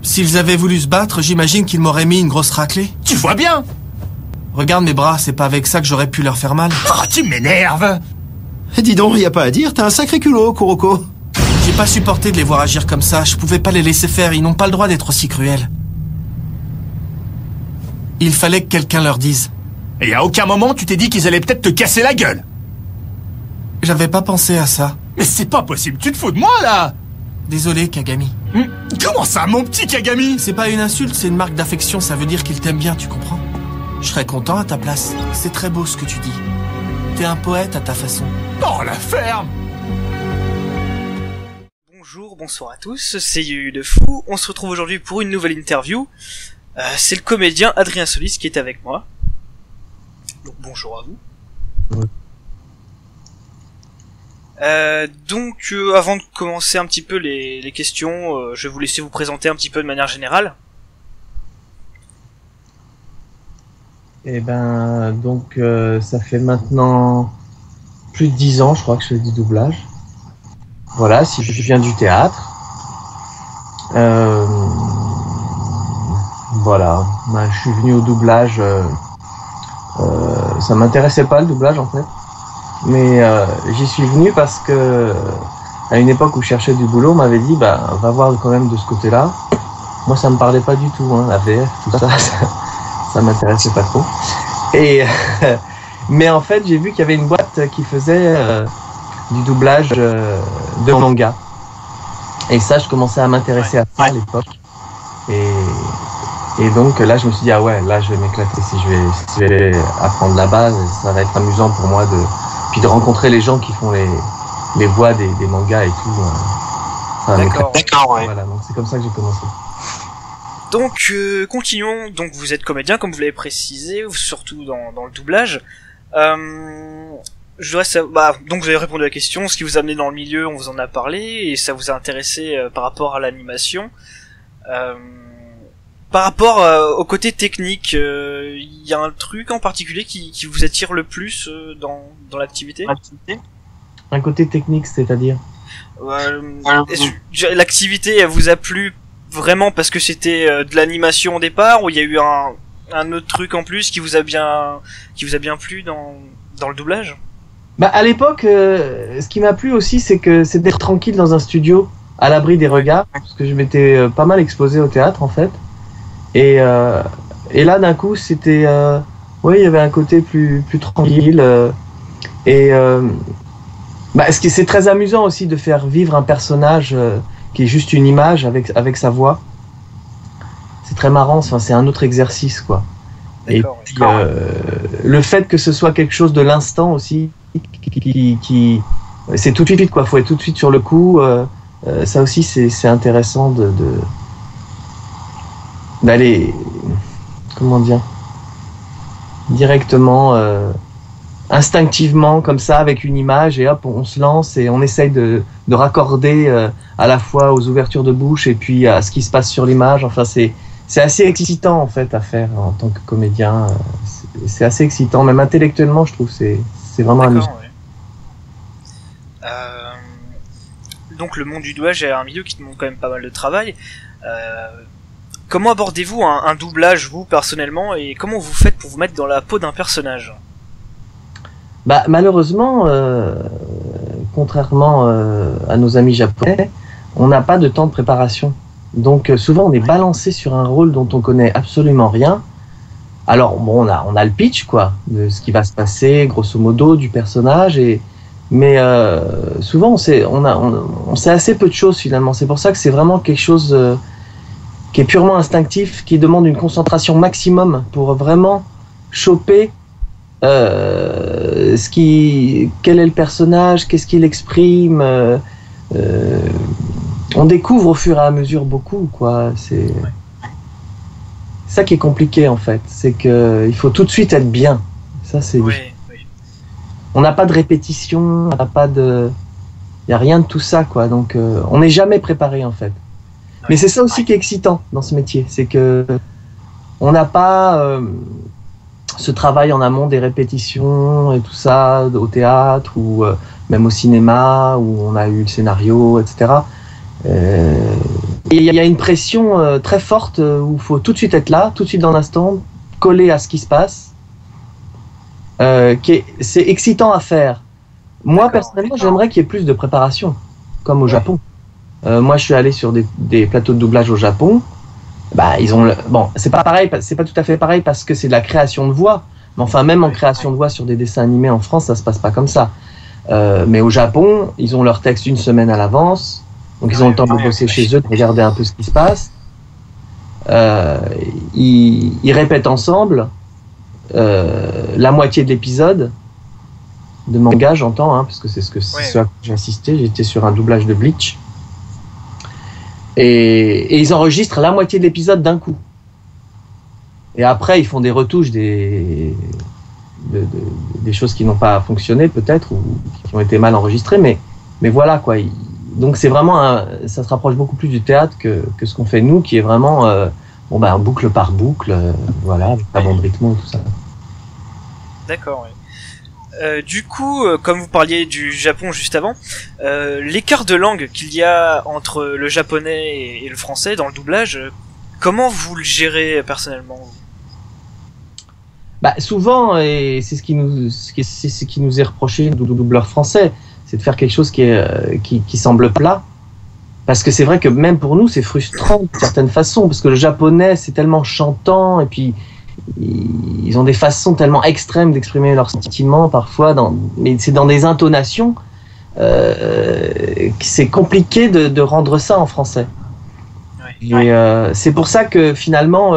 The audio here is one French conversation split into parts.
S'ils avaient voulu se battre, j'imagine qu'ils m'auraient mis une grosse raclée. Tu vois bien. Regarde mes bras, c'est pas avec ça que j'aurais pu leur faire mal. Oh, tu m'énerves. Dis donc, y a pas à dire, t'as un sacré culot, Kuroko. J'ai pas supporté de les voir agir comme ça, je pouvais pas les laisser faire, ils n'ont pas le droit d'être aussi cruels. Il fallait que quelqu'un leur dise. Et à aucun moment tu t'es dit qu'ils allaient peut-être te casser la gueule. J'avais pas pensé à ça. Mais c'est pas possible, tu te fous de moi là. Désolé, Kagami. Comment ça, mon petit Kagami? C'est pas une insulte, c'est une marque d'affection, ça veut dire qu'il t'aime bien, tu comprends? Je serais content à ta place. C'est très beau ce que tu dis. T'es un poète à ta façon. Oh, la ferme. Bonjour, bonsoir à tous, c'est Yu de Fou. On se retrouve aujourd'hui pour une nouvelle interview. C'est le comédien Adrien Solis qui est avec moi. Donc bonjour à vous. Ouais. Avant de commencer un petit peu les questions, je vais vous laisser vous présenter un petit peu de manière générale. Et ça fait maintenant plus de 10 ans, je crois, que je fais du doublage. Voilà, si je viens du théâtre. Voilà, je suis venu au doublage. Ça m'intéressait pas le doublage en fait, mais j'y suis venu parce que à une époque où je cherchais du boulot, on m'avait dit va voir quand même de ce côté-là. Moi, ça me parlait pas du tout, hein, la VF, tout ça, ça m'intéressait pas trop. Et mais en fait, j'ai vu qu'il y avait une boîte qui faisait du doublage de manga. Et ça, je commençais à m'intéresser à ça à l'époque. Et donc là, je me suis dit, ah ouais, là, je vais m'éclater si je vais apprendre la base. Ça va être amusant pour moi puis de rencontrer les gens qui font les voix des mangas et tout. D'accord, ouais. Voilà, donc c'est comme ça que j'ai commencé. Donc, continuons. Donc, vous êtes comédien, comme vous l'avez précisé, surtout dans le doublage. Je voudrais savoir, donc vous avez répondu à la question, ce qui vous a amené dans le milieu, on vous en a parlé, et ça vous a intéressé par rapport à l'animation. Par rapport au côté technique, il y a un truc en particulier qui vous attire le plus dans l'activité? Un côté technique, c'est-à-dire l'activité, elle vous a plu vraiment parce que c'était de l'animation au départ, ou il y a eu un autre truc en plus qui vous a bien plu dans le doublage? À l'époque, ce qui m'a plu aussi, c'est d'être tranquille dans un studio, à l'abri des regards, parce que je m'étais pas mal exposé au théâtre en fait. Et là, d'un coup, c'était, il y avait un côté plus tranquille. C'est très amusant aussi de faire vivre un personnage qui est juste une image avec sa voix. C'est très marrant. Enfin, c'est un autre exercice, quoi. Et puis, le fait que ce soit quelque chose de l'instant aussi, c'est tout de suite, quoi. Faut être tout de suite sur le coup. Ça aussi, c'est intéressant d'aller, comment dire, directement, instinctivement, comme ça, avec une image, et hop, on se lance et on essaye de raccorder à la fois aux ouvertures de bouche et puis à ce qui se passe sur l'image. Enfin, c'est assez excitant, en fait, à faire en tant que comédien. C'est assez excitant, même intellectuellement, je trouve, c'est vraiment amusant. Ouais. Donc, le monde du doublage est un milieu qui demande quand même pas mal de travail. Comment abordez-vous un doublage, vous, personnellement, et comment vous faites pour vous mettre dans la peau d'un personnage? Malheureusement, contrairement à nos amis japonais, on n'a pas de temps de préparation. Donc souvent, on est balancé sur un rôle dont on connaît absolument rien. Alors, bon, on a le pitch, quoi, de ce qui va se passer, grosso modo, du personnage, mais souvent, on sait assez peu de choses, finalement. C'est pour ça que c'est vraiment quelque chose qui est purement instinctif, qui demande une concentration maximum pour vraiment choper quel est le personnage, qu'est-ce qu'il exprime. On découvre au fur et à mesure beaucoup, quoi. C'est ça qui est compliqué, en fait. C'est que il faut tout de suite être bien. Ça, c'est. Oui. On n'a pas de répétition, on n'a pas de. Il y a rien de tout ça, quoi. Donc, on n'est jamais préparé, en fait. Mais c'est ça aussi qui est excitant dans ce métier, c'est que on n'a pas ce travail en amont des répétitions et tout ça au théâtre ou même au cinéma où on a eu le scénario, etc. il y a une pression très forte où il faut tout de suite être là, tout de suite dans l'instant, collé à ce qui se passe. C'est excitant à faire. Moi, personnellement, j'aimerais qu'il y ait plus de préparation, comme au Japon. Moi, je suis allé sur des plateaux de doublage au Japon. Bah, ils ont bon, c'est pas pareil, c'est pas tout à fait pareil parce que c'est de la création de voix. Mais enfin, même en création de voix sur des dessins animés en France, ça se passe pas comme ça. Mais au Japon, ils ont leur texte une semaine à l'avance, donc ils ont le temps de bosser chez eux, de regarder un peu ce qui se passe. Ils répètent ensemble la moitié de l'épisode de manga, j'entends, hein, parce que c'est ce à quoi j'ai assisté. J'étais sur un doublage de Bleach. Et ils enregistrent la moitié de l'épisode d'un coup. Et après, ils font des retouches, des choses qui n'ont pas fonctionné peut-être, ou qui ont été mal enregistrées, mais voilà quoi. Donc c'est vraiment ça se rapproche beaucoup plus du théâtre que ce qu'on fait nous, qui est vraiment boucle par boucle, voilà, avec la bande rythme et tout ça. D'accord, oui. Du coup, comme vous parliez du Japon juste avant, l'écart de langue qu'il y a entre le japonais et le français dans le doublage, comment vous le gérez personnellement? Bah souvent, et c'est ce qui nous est reproché de doubleurs français, c'est de faire quelque chose qui semble plat. Parce que c'est vrai que même pour nous, c'est frustrant de certaines façons, parce que le japonais, c'est tellement chantant, et puis ils ont des façons tellement extrêmes d'exprimer leurs sentiments parfois, mais c'est dans des intonations, c'est compliqué de rendre ça en français. Et c'est pour ça que finalement,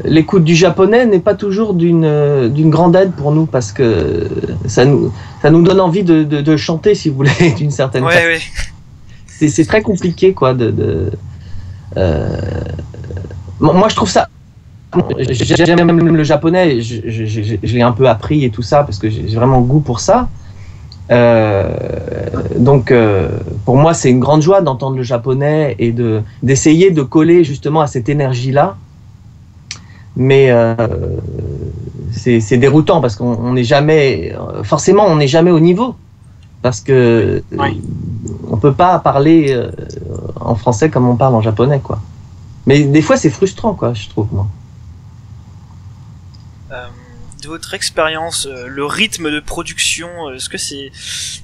l'écoute du japonais n'est pas toujours d'une grande aide pour nous, parce que ça nous donne envie de chanter, si vous voulez, d'une certaine façon. Oui. C'est très compliqué, quoi. Moi, je trouve ça. J'aime même le japonais. Je l'ai un peu appris et tout ça parce que j'ai vraiment goût pour ça. Donc, pour moi, c'est une grande joie d'entendre le japonais et d'essayer de coller justement à cette énergie-là. Mais c'est déroutant parce qu'on n'est jamais, forcément, on n'est jamais au niveau. Parce que on peut pas parler en français comme on parle en japonais, quoi. Mais des fois, c'est frustrant, quoi, je trouve, moi. De votre expérience, le rythme de production, est-ce que c'est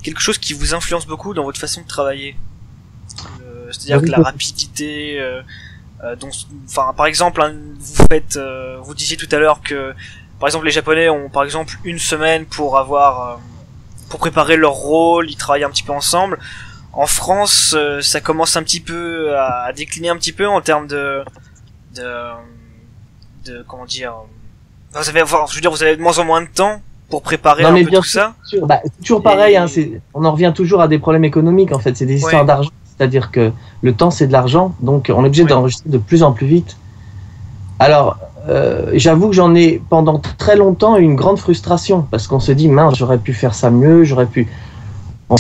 quelque chose qui vous influence beaucoup dans votre façon de travailler? C'est-à-dire que la rapidité, par exemple, hein, vous disiez tout à l'heure que, par exemple, les Japonais ont, par exemple, une semaine pour préparer leur rôle, ils travaillent un petit peu ensemble. En France, ça commence un petit peu à décliner un petit peu en termes de comment dire. Vous avez de moins en moins de temps pour préparer un peu tout ça. Bah, c'est toujours pareil, hein, on en revient toujours à des problèmes économiques, en fait. C'est des histoires d'argent. C'est-à-dire que le temps, c'est de l'argent, donc on est obligé d'enregistrer de plus en plus vite. Alors, j'avoue que j'en ai pendant très longtemps eu une grande frustration, parce qu'on se dit, mince, j'aurais pu faire ça mieux, j'aurais pu...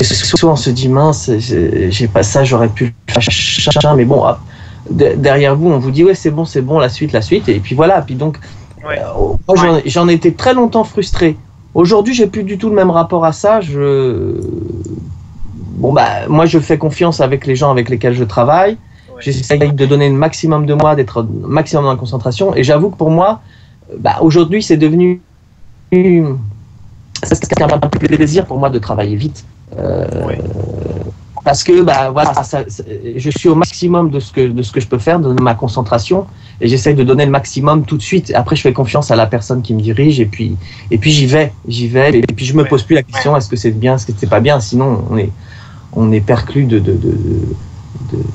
Soit on se dit, mince, j'ai pas ça, j'aurais pu le faire, mais bon, derrière vous, on vous dit, ouais, c'est bon, la suite, et puis voilà, puis donc... moi, j'en étais très longtemps frustré. Aujourd'hui, j'ai plus du tout le même rapport à ça. Moi, je fais confiance avec les gens avec lesquels je travaille. J'essaye de donner le maximum de moi, d'être au maximum dans la concentration. Et j'avoue que pour moi, aujourd'hui, c'est devenu un peu plus plaisir pour moi de travailler vite. Parce que je suis au maximum de ce que je peux faire, de ma concentration, et j'essaye de donner le maximum tout de suite. Après, je fais confiance à la personne qui me dirige, et puis j'y vais, et puis je me pose plus la question est-ce que c'est bien, est-ce que c'est pas bien. Sinon, on est perclus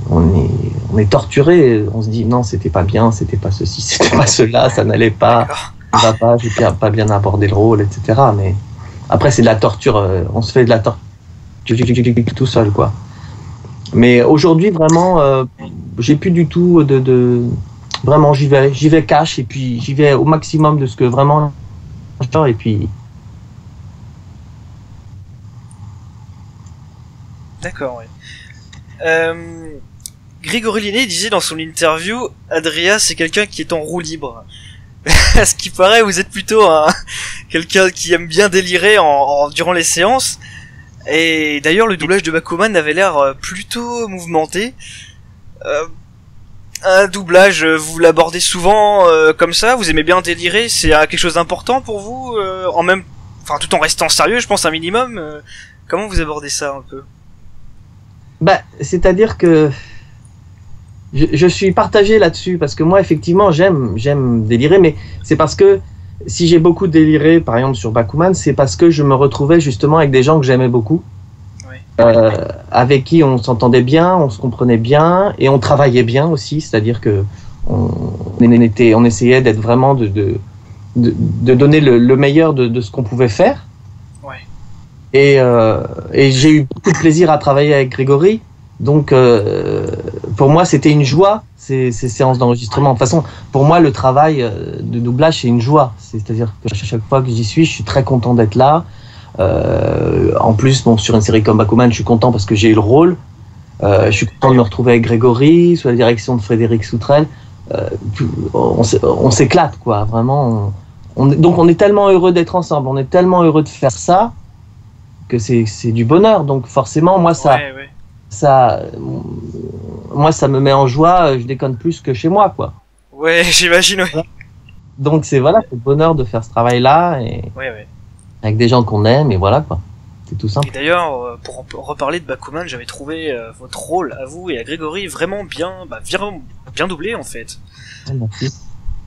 on est torturé. On se dit non, c'était pas bien, c'était pas ceci, c'était pas cela, ça n'allait pas, ça va pas, j'ai pas bien abordé le rôle, etc. Mais après, c'est de la torture. On se fait de la torture tout seul, quoi. Mais aujourd'hui, vraiment, j'ai plus du tout vraiment, j'y vais cash, et puis j'y vais au maximum de ce que vraiment, et puis. D'accord, oui. Grégory Linné disait dans son interview, Adria, c'est quelqu'un qui est en roue libre. À ce qui paraît, vous êtes plutôt quelqu'un qui aime bien délirer durant les séances. Et d'ailleurs, le doublage de Bakuman avait l'air plutôt mouvementé. Un doublage, vous l'abordez souvent comme ça? Vous aimez bien délirer? C'est quelque chose d'important pour vous, tout en restant sérieux, je pense, un minimum. Comment vous abordez ça un peu? Bah, c'est-à-dire que je suis partagé là-dessus parce que moi, effectivement, j'aime délirer, mais c'est parce que si j'ai beaucoup déliré, par exemple sur Bakuman, c'est parce que je me retrouvais justement avec des gens que j'aimais beaucoup. Avec qui on s'entendait bien, on se comprenait bien et on travaillait bien aussi, c'est-à-dire que on essayait d'être vraiment de donner le meilleur de ce qu'on pouvait faire. Ouais. Et j'ai eu beaucoup de plaisir à travailler avec Grégory, donc pour moi c'était une joie ces séances d'enregistrement. De toute façon, pour moi le travail de doublage c'est une joie, c'est-à-dire que chaque fois que j'y suis, je suis très content d'être là. En plus, sur une série comme Bakuman, je suis content parce que j'ai eu le rôle. Je suis content de me retrouver avec Grégory, sous la direction de Frédéric Soutrel. On s'éclate, quoi, vraiment. Donc on est tellement heureux d'être ensemble, on est tellement heureux de faire ça, que c'est du bonheur. Donc forcément, moi, ça me met en joie, je déconne plus que chez moi, quoi. Ouais, j'imagine, ouais. Donc c'est le bonheur de faire ce travail-là. Ouais. Avec des gens qu'on aime, et voilà quoi. C'est tout simple. Et d'ailleurs, pour reparler de Bakuman, j'avais trouvé votre rôle à vous et à Grégory vraiment bien doublé en fait. Merci.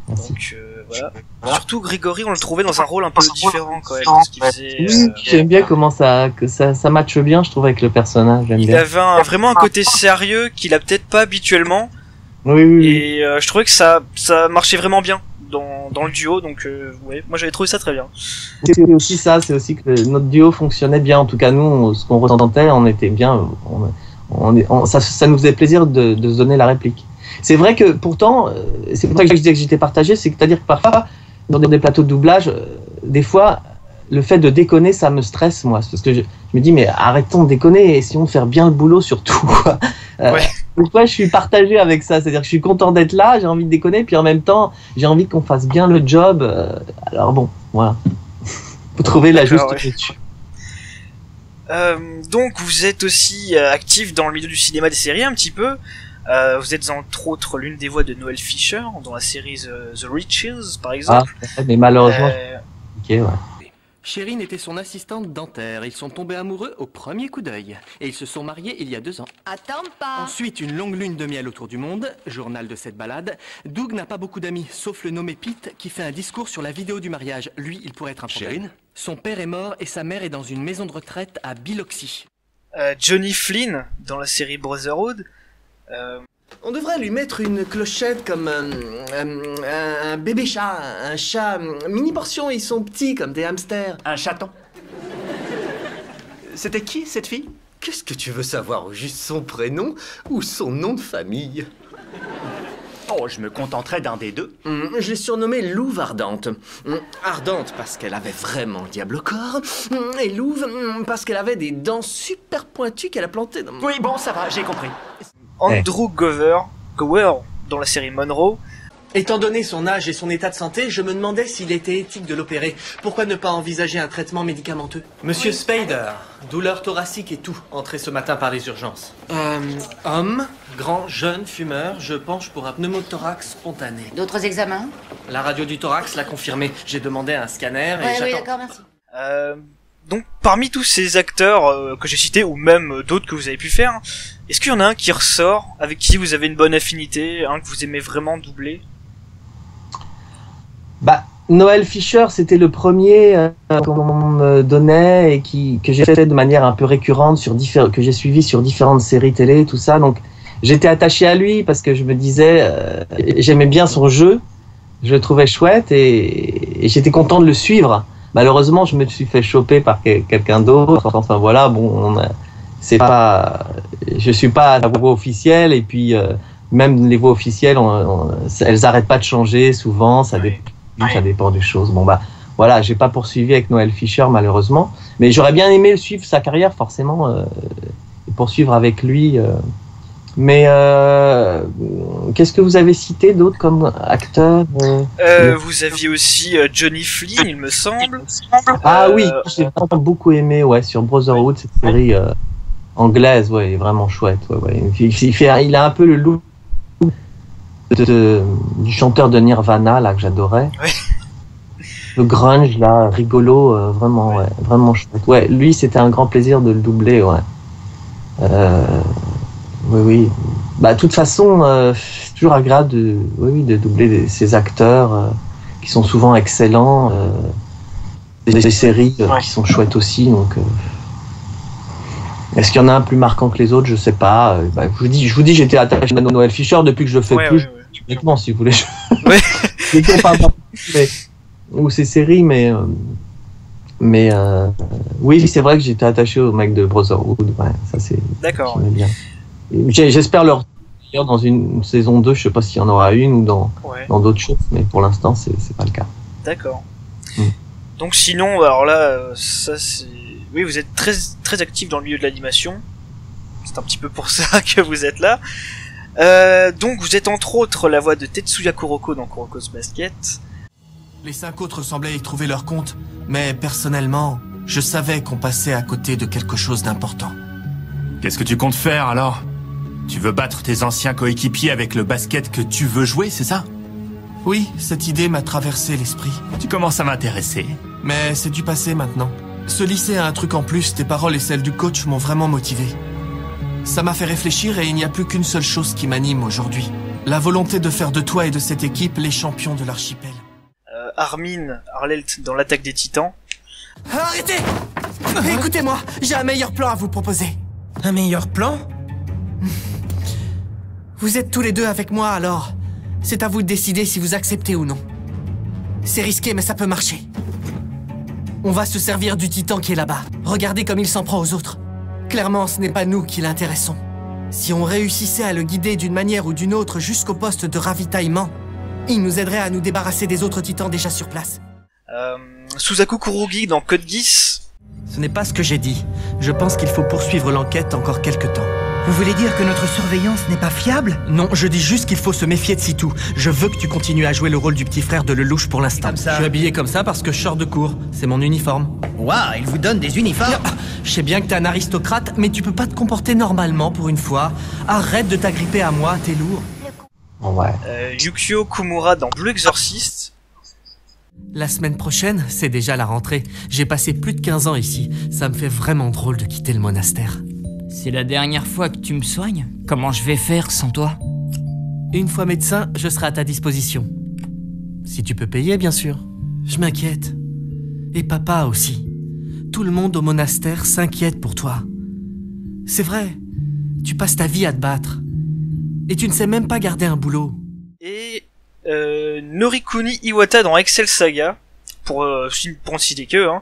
Donc voilà. Surtout Grégory, on le trouvait dans un rôle un peu différent quand même de ce qu'il faisait. Oui, j'aime bien comment ça matche bien, je trouve, avec le personnage. Il avait vraiment un côté sérieux qu'il a peut-être pas habituellement. Oui. Et je trouvais que ça marchait vraiment bien dans le duo, donc ouais, moi j'avais trouvé ça très bien. C'est aussi ça, c'est aussi que notre duo fonctionnait bien, en tout cas nous, ce qu'on ressentait, on était bien, ça nous faisait plaisir de se donner la réplique. C'est vrai que pourtant, c'est pour ça que je disais que j'étais partagé, c'est-à-dire que parfois, dans des plateaux de doublage, des fois, le fait de déconner, ça me stresse, moi, parce que je me dis, mais arrêtons de déconner, essayons de faire bien le boulot surtout, quoi. Ouais. Donc moi, je suis partagé avec ça, c'est-à-dire que je suis content d'être là, j'ai envie de déconner, puis en même temps, j'ai envie qu'on fasse bien le job. Alors bon, voilà. Faut trouver la juste mesure. Donc vous êtes aussi actif dans le milieu du cinéma, des séries un petit peu. Vous êtes entre autres l'une des voix de Noël Fisher dans la série The Riches, par exemple. Ah, mais malheureusement, ok, ouais. Chérine était son assistante dentaire. Ils sont tombés amoureux au premier coup d'œil. Et ils se sont mariés il y a 2 ans. Attends pas. Ensuite, une longue lune de miel autour du monde. Journal de cette balade. Doug n'a pas beaucoup d'amis, sauf le nommé Pete, qui fait un discours sur la vidéo du mariage. Lui, il pourrait être un problème. Chérine ? Son père est mort et sa mère est dans une maison de retraite à Biloxi. Johnny Flynn dans la série Brotherhood. On devrait lui mettre une clochette comme un bébé chat, un chat. Mini portion, ils sont petits comme des hamsters. Un chaton. C'était qui, cette fille? Qu'est-ce que tu veux savoir, au juste son prénom ou son nom de famille? Oh, je me contenterai d'un des deux. Je l'ai surnommée Louve Ardente. Ardente parce qu'elle avait vraiment le diable au corps, et Louve parce qu'elle avait des dents super pointues qu'elle a plantées dans... Oui, bon, ça va, j'ai compris. Andrew Gower dans la série Monroe. Étant donné son âge et son état de santé, je me demandais s'il était éthique de l'opérer. Pourquoi ne pas envisager un traitement médicamenteux? Monsieur Spader, douleur thoracique et tout, entré ce matin par les urgences. Homme, grand, jeune, fumeur, je penche pour un pneumothorax spontané. D'autres examens? La radio du thorax l'a confirmé. J'ai demandé un scanner et Oui, j'attends. d'accord, merci. Donc parmi tous ces acteurs que j'ai cités, ou même d'autres que vous avez pu faire, est-ce qu'il y en a un qui ressort, avec qui vous avez une bonne affinité, un que vous aimez vraiment doubler? Bah, Noël Fisher, c'était le premier qu'on me donnait et que j'ai fait de manière un peu récurrente que j'ai suivi sur différentes séries télé, tout ça. Donc j'étais attaché à lui parce que je me disais, j'aimais bien son jeu, je le trouvais chouette et j'étais content de le suivre. Malheureusement, je me suis fait choper par quelqu'un d'autre. Enfin voilà, bon, je suis pas à la voix officielle et puis même les voix officielles, elles arrêtent pas de changer souvent. Ça dépend des choses. Bon bah voilà, j'ai pas poursuivi avec Noël Fisher malheureusement, mais j'aurais bien aimé suivre sa carrière forcément, et poursuivre avec lui. Mais qu'est-ce que vous avez cité d'autres comme acteur? Vous aviez aussi Johnny Flynn, il me semble. Ah oui, j'ai vraiment beaucoup aimé, ouais, sur Brotherhood, cette série anglaise, ouais, il est vraiment chouette. Ouais. Il a un peu le look du chanteur de Nirvana là que j'adorais. Ouais. Le grunge là, rigolo, vraiment chouette. Ouais, lui c'était un grand plaisir de le doubler, ouais. Oui. Bah de toute façon, c'est toujours agréable de doubler ces acteurs qui sont souvent excellents. Des séries qui sont chouettes aussi, donc. Est-ce qu'il y en a un plus marquant que les autres? Je sais pas. Je vous dis, j'étais attaché à Noël Fisher depuis que je le fais plus. Honnêtement, si vous voulez. Ouais. Ou ces séries, mais oui, c'est vrai que j'étais attaché au mec de Brotherhood. Ouais, ça c'est. D'accord. Bien. J'espère leur dans une saison 2. Je sais pas s'il y en aura une ou dans d'autres choses, mais pour l'instant, c'est pas le cas. D'accord. Donc sinon, alors là, ça c'est. Oui, vous êtes très actif dans le milieu de l'animation. C'est un petit peu pour ça que vous êtes là. Donc vous êtes entre autres la voix de Tetsuya Kuroko dans Kuroko's Basket. Les 5 autres semblaient y trouver leur compte, mais personnellement, je savais qu'on passait à côté de quelque chose d'important. Qu'est-ce que tu comptes faire alors? Tu veux battre tes anciens coéquipiers avec le basket que tu veux jouer, c'est ça? Oui, cette idée m'a traversé l'esprit. Tu commences à m'intéresser. Mais c'est du passé maintenant. Ce lycée a un truc en plus, tes paroles et celles du coach m'ont vraiment motivé. Ça m'a fait réfléchir et il n'y a plus qu'une seule chose qui m'anime aujourd'hui. La volonté de faire de toi et de cette équipe les champions de l'archipel. Armin Arlelt dans l'Attaque des Titans. Arrêtez! Écoutez-moi, j'ai un meilleur plan à vous proposer. Un meilleur plan? Vous êtes tous les deux avec moi alors. C'est à vous de décider si vous acceptez ou non. C'est risqué mais ça peut marcher. On va se servir du titan qui est là-bas. Regardez comme il s'en prend aux autres. Clairement, ce n'est pas nous qui l'intéressons. Si on réussissait à le guider d'une manière ou d'une autre jusqu'au poste de ravitaillement, il nous aiderait à nous débarrasser des autres titans déjà sur place. Suzaku Kurugi dans Code Geass. Ce n'est pas ce que j'ai dit. Je pense qu'il faut poursuivre l'enquête encore quelques temps. Vous voulez dire que notre surveillance n'est pas fiable? Non, je dis juste qu'il faut se méfier de Sitou. Je veux que tu continues à jouer le rôle du petit frère de Lelouch pour l'instant. Comme ça. Je suis habillé comme ça parce que je sors de cours. C'est mon uniforme. Waouh, il vous donne des uniformes? Je sais bien que t'es un aristocrate, mais tu peux pas te comporter normalement pour une fois. Arrête de t'agripper à moi, t'es lourd. Ouais. Yukio Kumura dans Blue Exorcist. La semaine prochaine, c'est déjà la rentrée. J'ai passé plus de 15 ans ici. Ça me fait vraiment drôle de quitter le monastère. C'est la dernière fois que tu me soignes? Comment je vais faire sans toi? Une fois médecin, je serai à ta disposition. Si tu peux payer, bien sûr. Je m'inquiète. Et papa aussi. Tout le monde au monastère s'inquiète pour toi. C'est vrai, tu passes ta vie à te battre. Et tu ne sais même pas garder un boulot. Et Norikuni Iwata dans Excel Saga, pour ne citer que, hein.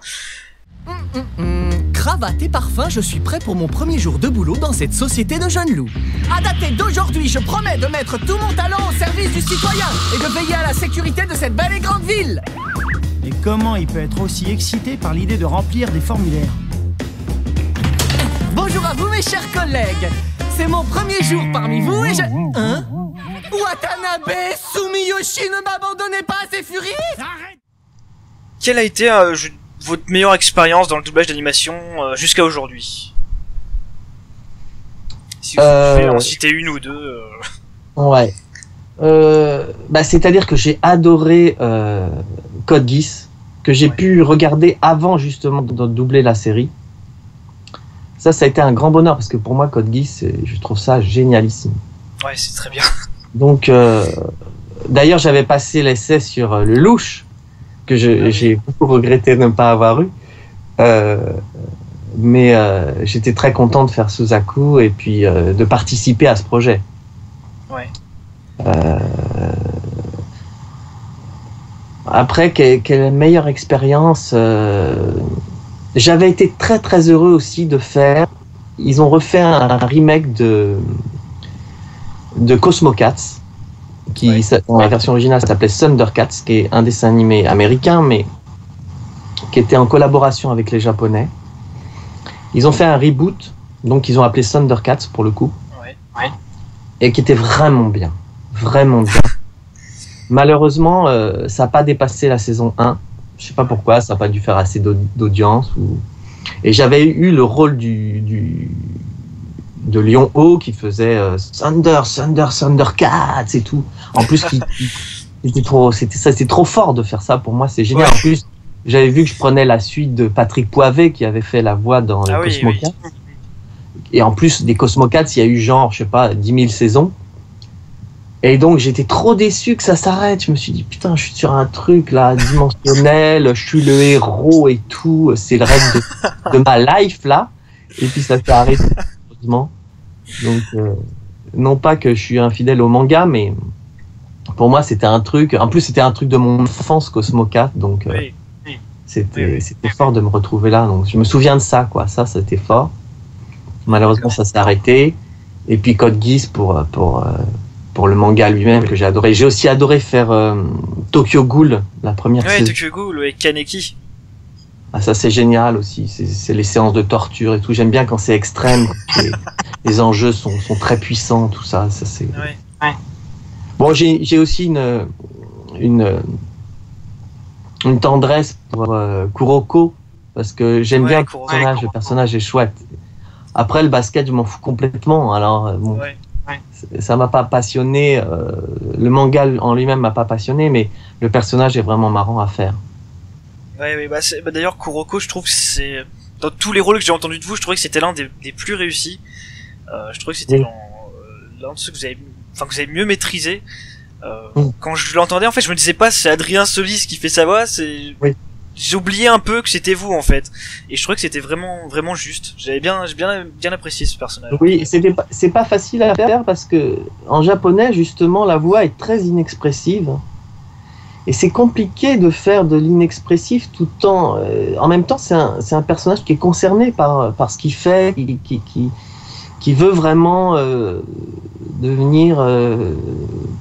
Cravate et parfum, je suis prêt pour mon premier jour de boulot dans cette société de jeunes loups. À dater d'aujourd'hui, je promets de mettre tout mon talent au service du citoyen et de veiller à la sécurité de cette belle et grande ville. Et comment il peut être aussi excité par l'idée de remplir des formulaires? Bonjour à vous mes chers collègues. C'est mon premier jour parmi vous et je... Hein? Watanabe Sumiyoshi, ne m'abandonnez pas à ces furies! Quelle a été votre meilleure expérience dans le doublage d'animation jusqu'à aujourd'hui? Si vous pouvez en citer une ou deux. Ouais. C'est-à-dire que j'ai adoré Code Geass, que j'ai pu regarder avant justement de doubler la série. Ça a été un grand bonheur parce que pour moi, Code Geass, je trouve ça génialissime. Ouais, c'est très bien. Donc, d'ailleurs, j'avais passé l'essai sur le louche, que j'ai beaucoup regretté de ne pas avoir eu. Mais j'étais très content de faire Suzaku et puis de participer à ce projet. Ouais. Après, quelle meilleure expérience j'avais été très très heureux aussi de faire. Ils ont refait un remake de Cosmo Cats, qui dans la version originale s'appelait Thundercats, qui est un dessin animé américain, mais qui était en collaboration avec les Japonais. Ils ont fait un reboot, donc ils ont appelé Thundercats pour le coup, et qui était vraiment bien, vraiment bien. Malheureusement, ça n'a pas dépassé la saison 1. Je sais pas pourquoi, ça n'a pas dû faire assez d'audience. Et j'avais eu le rôle du de Lyon-Haut qui faisait Thundercats et tout. En plus, c'était trop fort de faire ça. Pour moi, c'est génial. En plus, j'avais vu que je prenais la suite de Patrick Poivet qui avait fait la voix dans les Cosmocats. Oui. Et en plus des Cosmocats, il y a eu genre, je sais pas, 10 000 saisons. Et donc, j'étais trop déçu que ça s'arrête. Je me suis dit, putain, je suis sur un truc là, dimensionnel, je suis le héros et tout. C'est le rêve de ma life là. Et puis, ça s'est arrêté. Donc, non pas que je suis infidèle au manga, mais pour moi, c'était un truc. En plus, c'était un truc de mon enfance, Cosmocat. Donc, c'était fort de me retrouver là. Donc, je me souviens de ça, quoi. Ça, c'était fort. Malheureusement, ça s'est arrêté. Et puis, Code Geass pour le manga lui-même que j'ai adoré. J'ai aussi adoré faire Tokyo Ghoul, la première saison. Tokyo Ghoul, avec Kaneki. Ah, ça c'est génial aussi. C'est les séances de torture et tout. J'aime bien quand c'est extrême, quand les enjeux sont très puissants, tout ça. Ça c'est. Ouais. Bon, j'ai aussi une tendresse pour Kuroko parce que j'aime bien le personnage est chouette. Après le basket, je m'en fous complètement. Alors bon. Ça m'a pas passionné, le manga en lui-même m'a pas passionné, mais le personnage est vraiment marrant à faire. D'ailleurs Kuroko, je trouve que c'est dans tous les rôles que j'ai entendus de vous, je trouvais que c'était l'un des plus réussis. Je trouvais que c'était l'un de ceux que vous avez mieux maîtrisé. Quand je l'entendais, en fait, je me disais pas c'est Adrien Solis qui fait sa voix, j'ai oublié un peu que c'était vous en fait, et je trouvais que c'était vraiment juste. J'ai bien apprécié ce personnage. Oui, c'est pas facile à faire parce que en japonais justement la voix est très inexpressive et c'est compliqué de faire de l'inexpressif tout le temps. En même temps, c'est un personnage qui est concerné par ce qu'il fait, qui veut vraiment devenir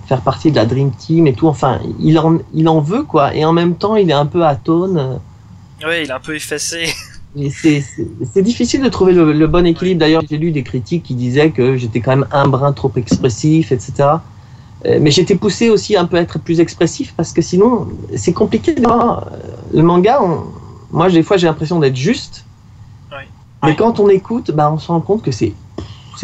faire partie de la Dream Team et tout. Enfin, il en veut quoi, et en même temps, il est un peu atone. Ouais, il est un peu effacé. Et c'est difficile de trouver le bon équilibre. D'ailleurs, j'ai lu des critiques qui disaient que j'étais quand même un brin trop expressif, etc. Mais j'étais poussé aussi un peu à être plus expressif parce que sinon, c'est compliqué. Le manga, moi, des fois, j'ai l'impression d'être juste. Mais quand on écoute, on se rend compte que c'est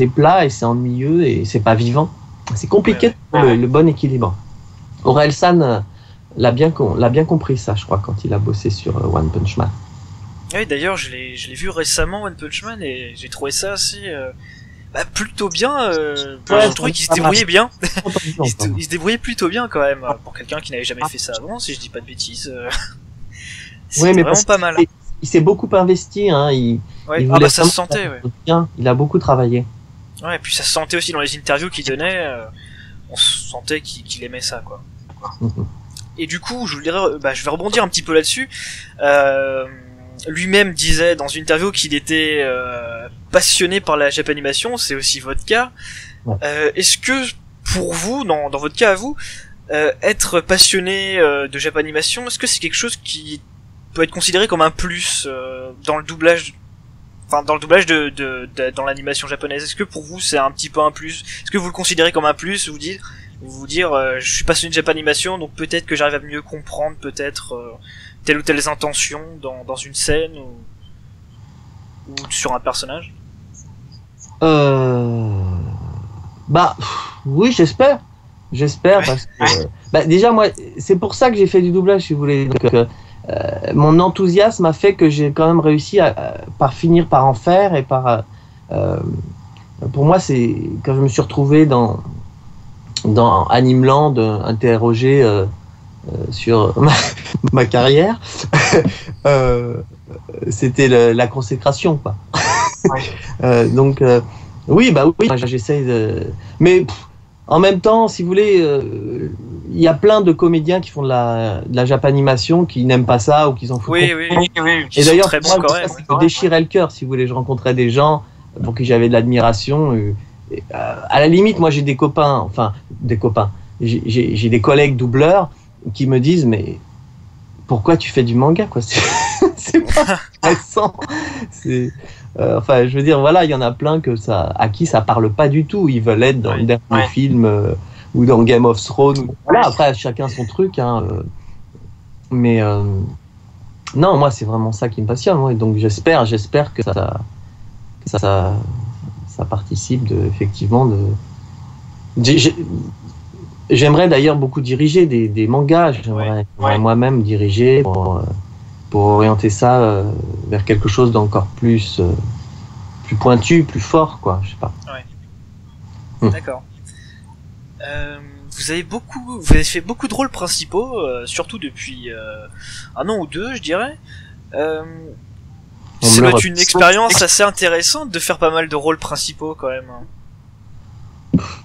plat et c'est ennuyeux et c'est pas vivant. C'est compliqué de trouver le bon équilibre. Orelsan l'a bien compris ça, je crois, quand il a bossé sur One Punch Man. Oui, d'ailleurs, je l'ai vu récemment, One Punch Man, et j'ai trouvé ça assez plutôt bien. Je trouvais qu'il se débrouillait bien. Il se débrouillait plutôt bien quand même pour quelqu'un qui n'avait jamais fait ça avant, si je dis pas de bêtises. C'est vraiment pas mal. Il s'est beaucoup investi, hein. Il voulait ça se sentait. Bien. Il a beaucoup travaillé. Ouais, et puis ça se sentait aussi dans les interviews qu'il donnait. On sentait qu'il aimait ça, quoi. Et du coup, je vais rebondir un petit peu là-dessus. Lui-même disait dans une interview qu'il était passionné par la Japanimation, c'est aussi votre cas. Est-ce que pour vous, dans votre cas à vous, être passionné de Japanimation, est-ce que c'est quelque chose qui peut être considéré comme un plus dans le doublage, dans l'animation japonaise? Est-ce que pour vous c'est un petit peu un plus? Est-ce que vous le considérez comme un plus, vous dire je suis passionné de Japanimation, donc peut-être que j'arrive à mieux comprendre peut-être telle ou telle intention dans une scène ou sur un personnage? Oui, j'espère parce que déjà moi c'est pour ça que j'ai fait du doublage, si vous voulez. Donc, mon enthousiasme a fait que j'ai quand même réussi par finir par en faire et pour moi c'est quand je me suis retrouvé dans Animeland interrogé sur ma carrière, c'était la consécration quoi. Donc oui j'essaye de, mais en même temps, si vous voulez, il y a plein de comédiens qui font de la Japanimation qui n'aiment pas ça ou qui s'en foutent. Oui. Et d'ailleurs, ça me déchirait le cœur, si vous voulez. Je rencontrais des gens pour qui j'avais de l'admiration. À la limite, moi, j'ai des copains. J'ai des collègues doubleurs qui me disent, mais pourquoi tu fais du manga, quoi? C'est pas intéressant. Je veux dire, voilà, il y en a plein à qui ça parle pas du tout. Ils veulent être dans le dernier film ou dans Game of Thrones. Voilà, après, chacun son truc. Hein, mais non, moi, c'est vraiment ça qui me passionne. Ouais, donc, j'espère que ça ça participe effectivement de. J'aimerais d'ailleurs beaucoup diriger des mangas. J'aimerais moi-même diriger pour orienter ça vers quelque chose d'encore plus pointu, plus fort, quoi. Je sais pas. Ouais. D'accord. Vous avez fait beaucoup de rôles principaux, surtout depuis un an ou deux, je dirais. Ça doit être une expérience assez intéressante de faire pas mal de rôles principaux quand même.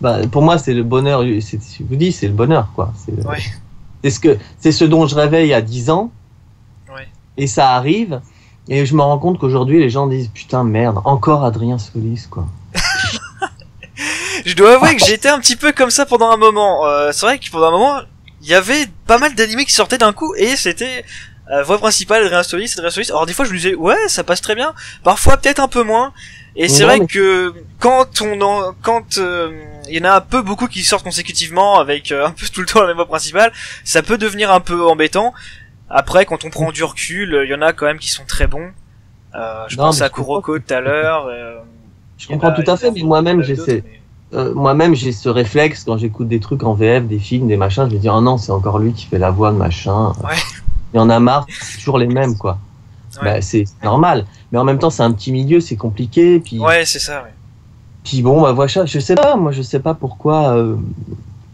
Bah, pour moi, c'est le bonheur. Je vous dis, c'est le bonheur, quoi. C'est ce dont je rêvais il y a 10 ans. Ouais. Et ça arrive. Et je me rends compte qu'aujourd'hui, les gens disent putain, merde, encore Adrien Solis, quoi. Je dois avouer que j'étais un petit peu comme ça pendant un moment. C'est vrai que pendant un moment, il y avait pas mal d'animés qui sortaient d'un coup et c'était voix principale Adrien Solis. Alors des fois, je me disais ouais, ça passe très bien. Parfois, peut-être un peu moins. Et c'est vrai que quand il y en a beaucoup qui sortent consécutivement avec un peu tout le temps la même voix principale, ça peut devenir un peu embêtant. Après, quand on prend du recul, il y en a quand même qui sont très bons. Je pense à Kuroko tout à l'heure. Je comprends tout à fait, mais moi-même j'ai ce réflexe quand j'écoute des trucs en VF, des films, des machins, je me dis oh non, c'est encore lui qui fait la voix de machin. Ouais. Il y en a marre, c'est toujours les mêmes, quoi. Ouais. Bah, c'est normal, mais en même temps c'est un petit milieu, c'est compliqué, puis. Ouais, c'est ça. Ouais. Puis bon, bah voilà, je sais pas pourquoi.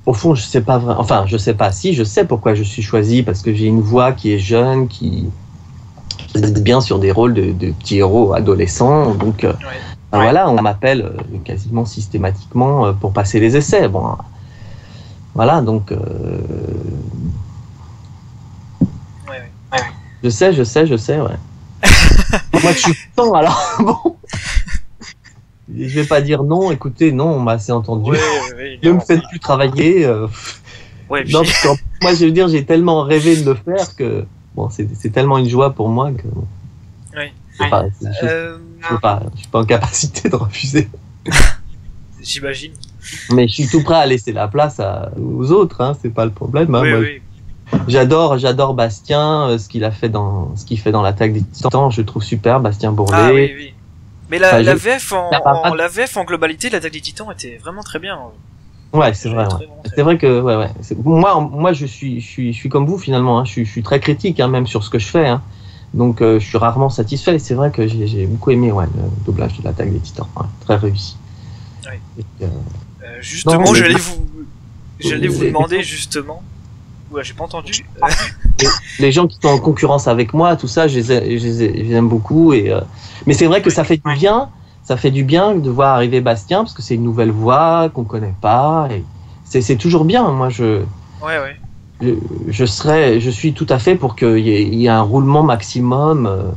Au fond, je sais pas vraiment. Enfin, je sais pas. Si, je sais pourquoi je suis choisi, parce que j'ai une voix qui est jeune, qui est bien sur des rôles de petits héros adolescents, donc. Voilà, on m'appelle quasiment systématiquement pour passer les essais. Bon, voilà, donc. Je sais, ouais. Moi, je suis content, alors bon. Je vais pas dire non. Écoutez, non, on m'a assez entendu. Ne me faites plus travailler. Non, parce que, moi, je veux dire, j'ai tellement rêvé de le faire que bon, c'est tellement une joie pour moi que. Oui. Je suis pas en capacité de refuser. J'imagine. Mais je suis tout prêt à laisser la place aux autres, hein, c'est pas le problème. Hein. Oui. J'adore Bastien, ce qu'il fait dans l'Attaque des Titans, je le trouve super, Bastien Bourlet. Ah oui. Mais la VF la VF en globalité, l'Attaque des Titans était vraiment très bien. Ouais, c'est vrai. C'est vrai que moi je suis comme vous finalement, hein, je suis très critique hein, même sur ce que je fais. Hein. Donc je suis rarement satisfait. C'est vrai que j'ai beaucoup aimé le doublage de l'Attaque des Titans, très réussi. Ouais. Et, justement, j'allais vous demander justement. Ouais, j'ai pas entendu. Les gens qui sont en concurrence avec moi, tout ça, je les aime beaucoup. Mais c'est vrai que ça fait du bien. Ça fait du bien de voir arriver Bastien parce que c'est une nouvelle voix qu'on connaît pas. Et c'est toujours bien. Moi, je suis tout à fait pour qu'il y ait un roulement maximum,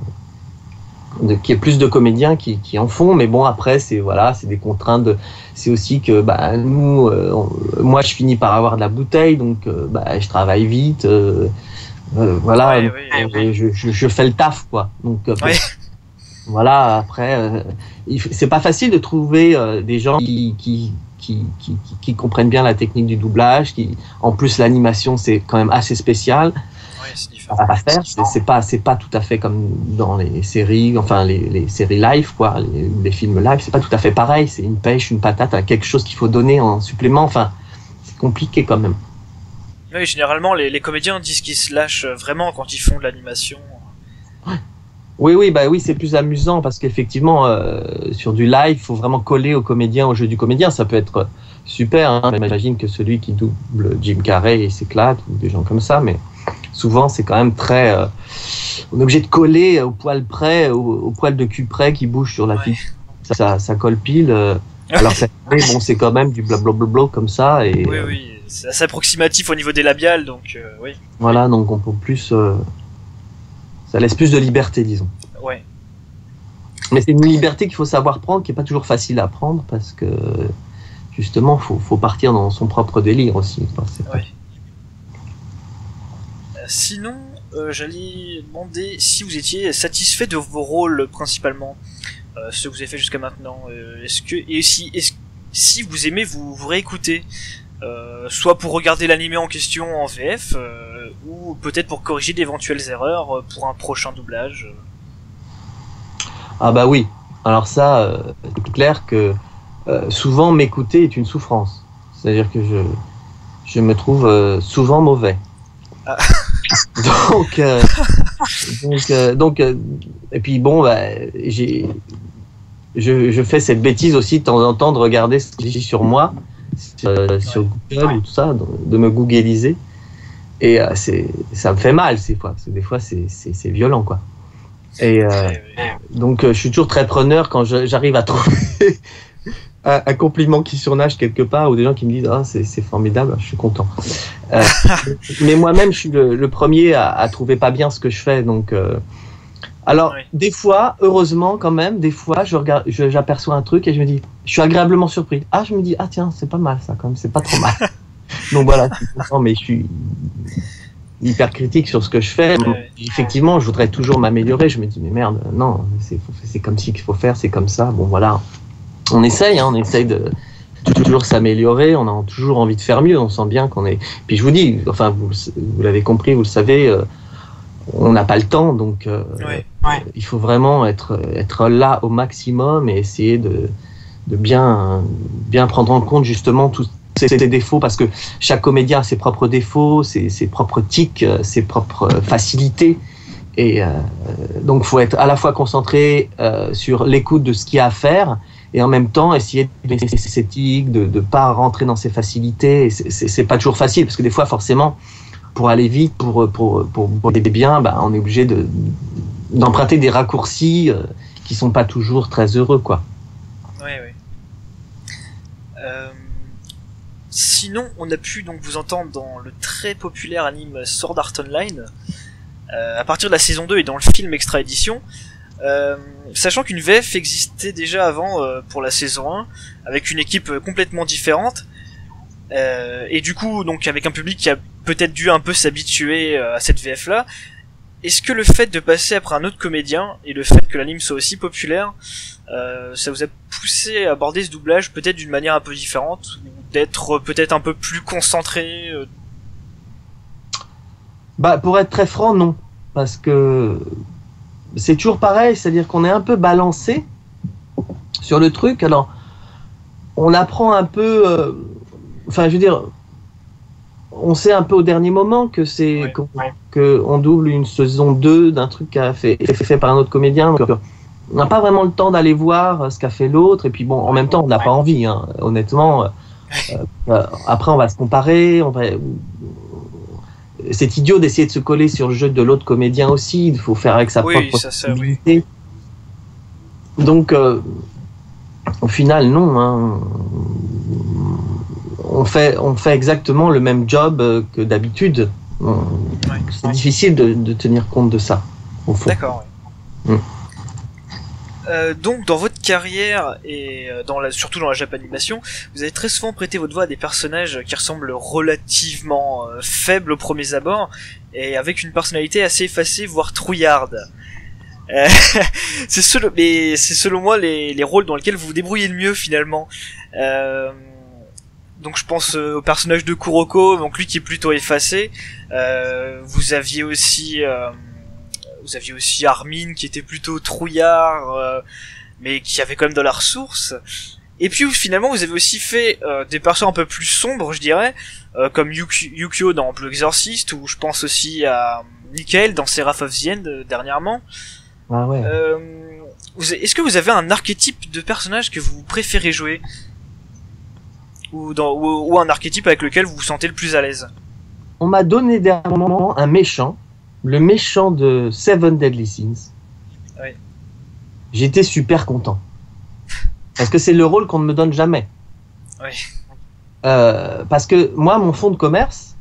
qu'il y ait plus de comédiens qui en font. Mais bon, après, c'est des contraintes. C'est aussi que nous, moi, je finis par avoir de la bouteille, donc je travaille vite. Je fais le taf, quoi. Donc voilà. Après, c'est pas facile de trouver des gens qui comprennent bien la technique du doublage. En plus, l'animation, c'est quand même assez spécial. À faire, c'est pas tout à fait comme dans les séries, enfin les séries live, quoi, les films live, c'est pas tout à fait pareil. C'est une pêche, une patate, à quelque chose qu'il faut donner en supplément. Enfin, c'est compliqué quand même. Oui, généralement les comédiens disent qu'ils se lâchent vraiment quand ils font de l'animation. Oui, c'est plus amusant parce qu'effectivement, sur du live, il faut vraiment coller au comédien, au jeu du comédien. Ça peut être super. Hein. J'imagine que celui qui double Jim Carrey, il s'éclate ou des gens comme ça, mais souvent c'est quand même très. On est obligé de coller au poil près, au poil de cul près qui bouge sur la fiche. Ça colle pile. Alors c'est quand même du blablabla comme ça. Et, oui, c'est assez approximatif au niveau des labiales, donc oui. Voilà, donc on peut plus. Ça laisse plus de liberté, disons. Ouais. Mais c'est une liberté qu'il faut savoir prendre, qui est pas toujours facile à prendre parce que justement, faut partir dans son propre délire aussi. Ouais. Sinon, j'allais demander si vous étiez satisfait de vos rôles principalement, ceux que vous avez fait jusqu'à maintenant. Si vous aimez vous réécouter, soit pour regarder l'animé en question en VF, ou peut-être pour corriger d'éventuelles erreurs pour un prochain doublage. Ah bah oui. Alors ça, c'est clair que souvent m'écouter est une souffrance. C'est-à-dire que je me trouve souvent mauvais. Ah. Donc, et puis bon, je fais cette bêtise aussi de temps en temps de regarder ce que j'ai sur moi, sur Google ou tout ça, de me googliser. Et ça me fait mal des fois, parce que des fois c'est violent, quoi. Et donc je suis toujours très preneur quand j'arrive à trouver un compliment qui surnage quelque part, ou des gens qui me disent ah c'est formidable, je suis content. Mais moi-même je suis le premier à trouver pas bien ce que je fais, donc alors des fois, heureusement quand même, des fois j'aperçois un truc et je me dis, je suis agréablement surpris. Ah, je me dis ah tiens, c'est pas mal ça quand même, c'est pas trop mal. Donc voilà, je suis content, mais je suis hyper critique sur ce que je fais. Effectivement, je voudrais toujours m'améliorer. Je me dis mais merde, non, c'est comme ci qu'il faut faire, c'est comme ça. Bon voilà. On essaye de toujours s'améliorer, on a toujours envie de faire mieux, on sent bien qu'on est... Puis je vous dis, enfin vous l'avez compris, vous le savez, on n'a pas le temps, donc il faut vraiment être là au maximum et essayer de bien prendre en compte justement tous ces défauts, parce que chaque comédien a ses propres défauts, ses propres tics, ses propres facilités. Et donc il faut être à la fois concentré sur l'écoute de ce qu'il y a à faire, et en même temps essayer de laisser ses tics, de ne pas rentrer dans ses facilités. C'est pas toujours facile, parce que des fois forcément pour aller vite, pour aller bien, on est obligé d'emprunter des raccourcis qui sont pas toujours très heureux, quoi. Oui. Sinon, on a pu donc vous entendre dans le très populaire anime Sword Art Online, à partir de la saison 2 et dans le film Extra Édition, sachant qu'une VF existait déjà avant pour la saison 1, avec une équipe complètement différente, et du coup donc avec un public qui a peut-être dû un peu s'habituer à cette VF là. Est-ce que le fait de passer après un autre comédien et le fait que l'anime soit aussi populaire, ça vous a poussé à aborder ce doublage peut-être d'une manière un peu différente, ou d'être peut-être un peu plus concentré Pour être très franc, non. Parce que c'est toujours pareil, c'est-à-dire qu'on est un peu balancé sur le truc. Alors, on apprend un peu... je veux dire, on sait un peu au dernier moment que qu'on double une saison 2 d'un truc qui a fait par un autre comédien. Donc, on n'a pas vraiment le temps d'aller voir ce qu'a fait l'autre. Et puis bon, en même temps, on n'a pas envie, hein, honnêtement. Après, on va se comparer. C'est idiot d'essayer de se coller sur le jeu de l'autre comédien aussi. Il faut faire avec sa propre sensibilité. Donc, au final, non. Hein. On fait exactement le même job que d'habitude. C'est difficile de tenir compte de ça, au fond. D'accord. Donc, dans votre carrière et surtout dans la Japanimation, vous avez très souvent prêté votre voix à des personnages qui ressemblent relativement faibles aux premiers abords et avec une personnalité assez effacée, voire trouillarde. C'est selon moi les rôles dans lesquels vous vous débrouillez le mieux finalement. Donc je pense au personnage de Kuroko, donc lui qui est plutôt effacé. Vous aviez aussi Armin qui était plutôt trouillard, mais qui avait quand même de la ressource. Et puis finalement vous avez aussi fait des personnages un peu plus sombres, je dirais, comme Yukio dans Blue Exorcist, ou je pense aussi à Michael dans Seraph of the End dernièrement. Ah ouais. Est-ce que vous avez un archétype de personnage que vous préférez jouer, ou un archétype avec lequel vous vous sentez le plus à l'aise? On m'a donné dernièrement un méchant, le méchant de Seven Deadly Sins. Oui. J'étais super content. Parce que c'est le rôle qu'on ne me donne jamais. Oui. Parce que moi, mon fond de commerce,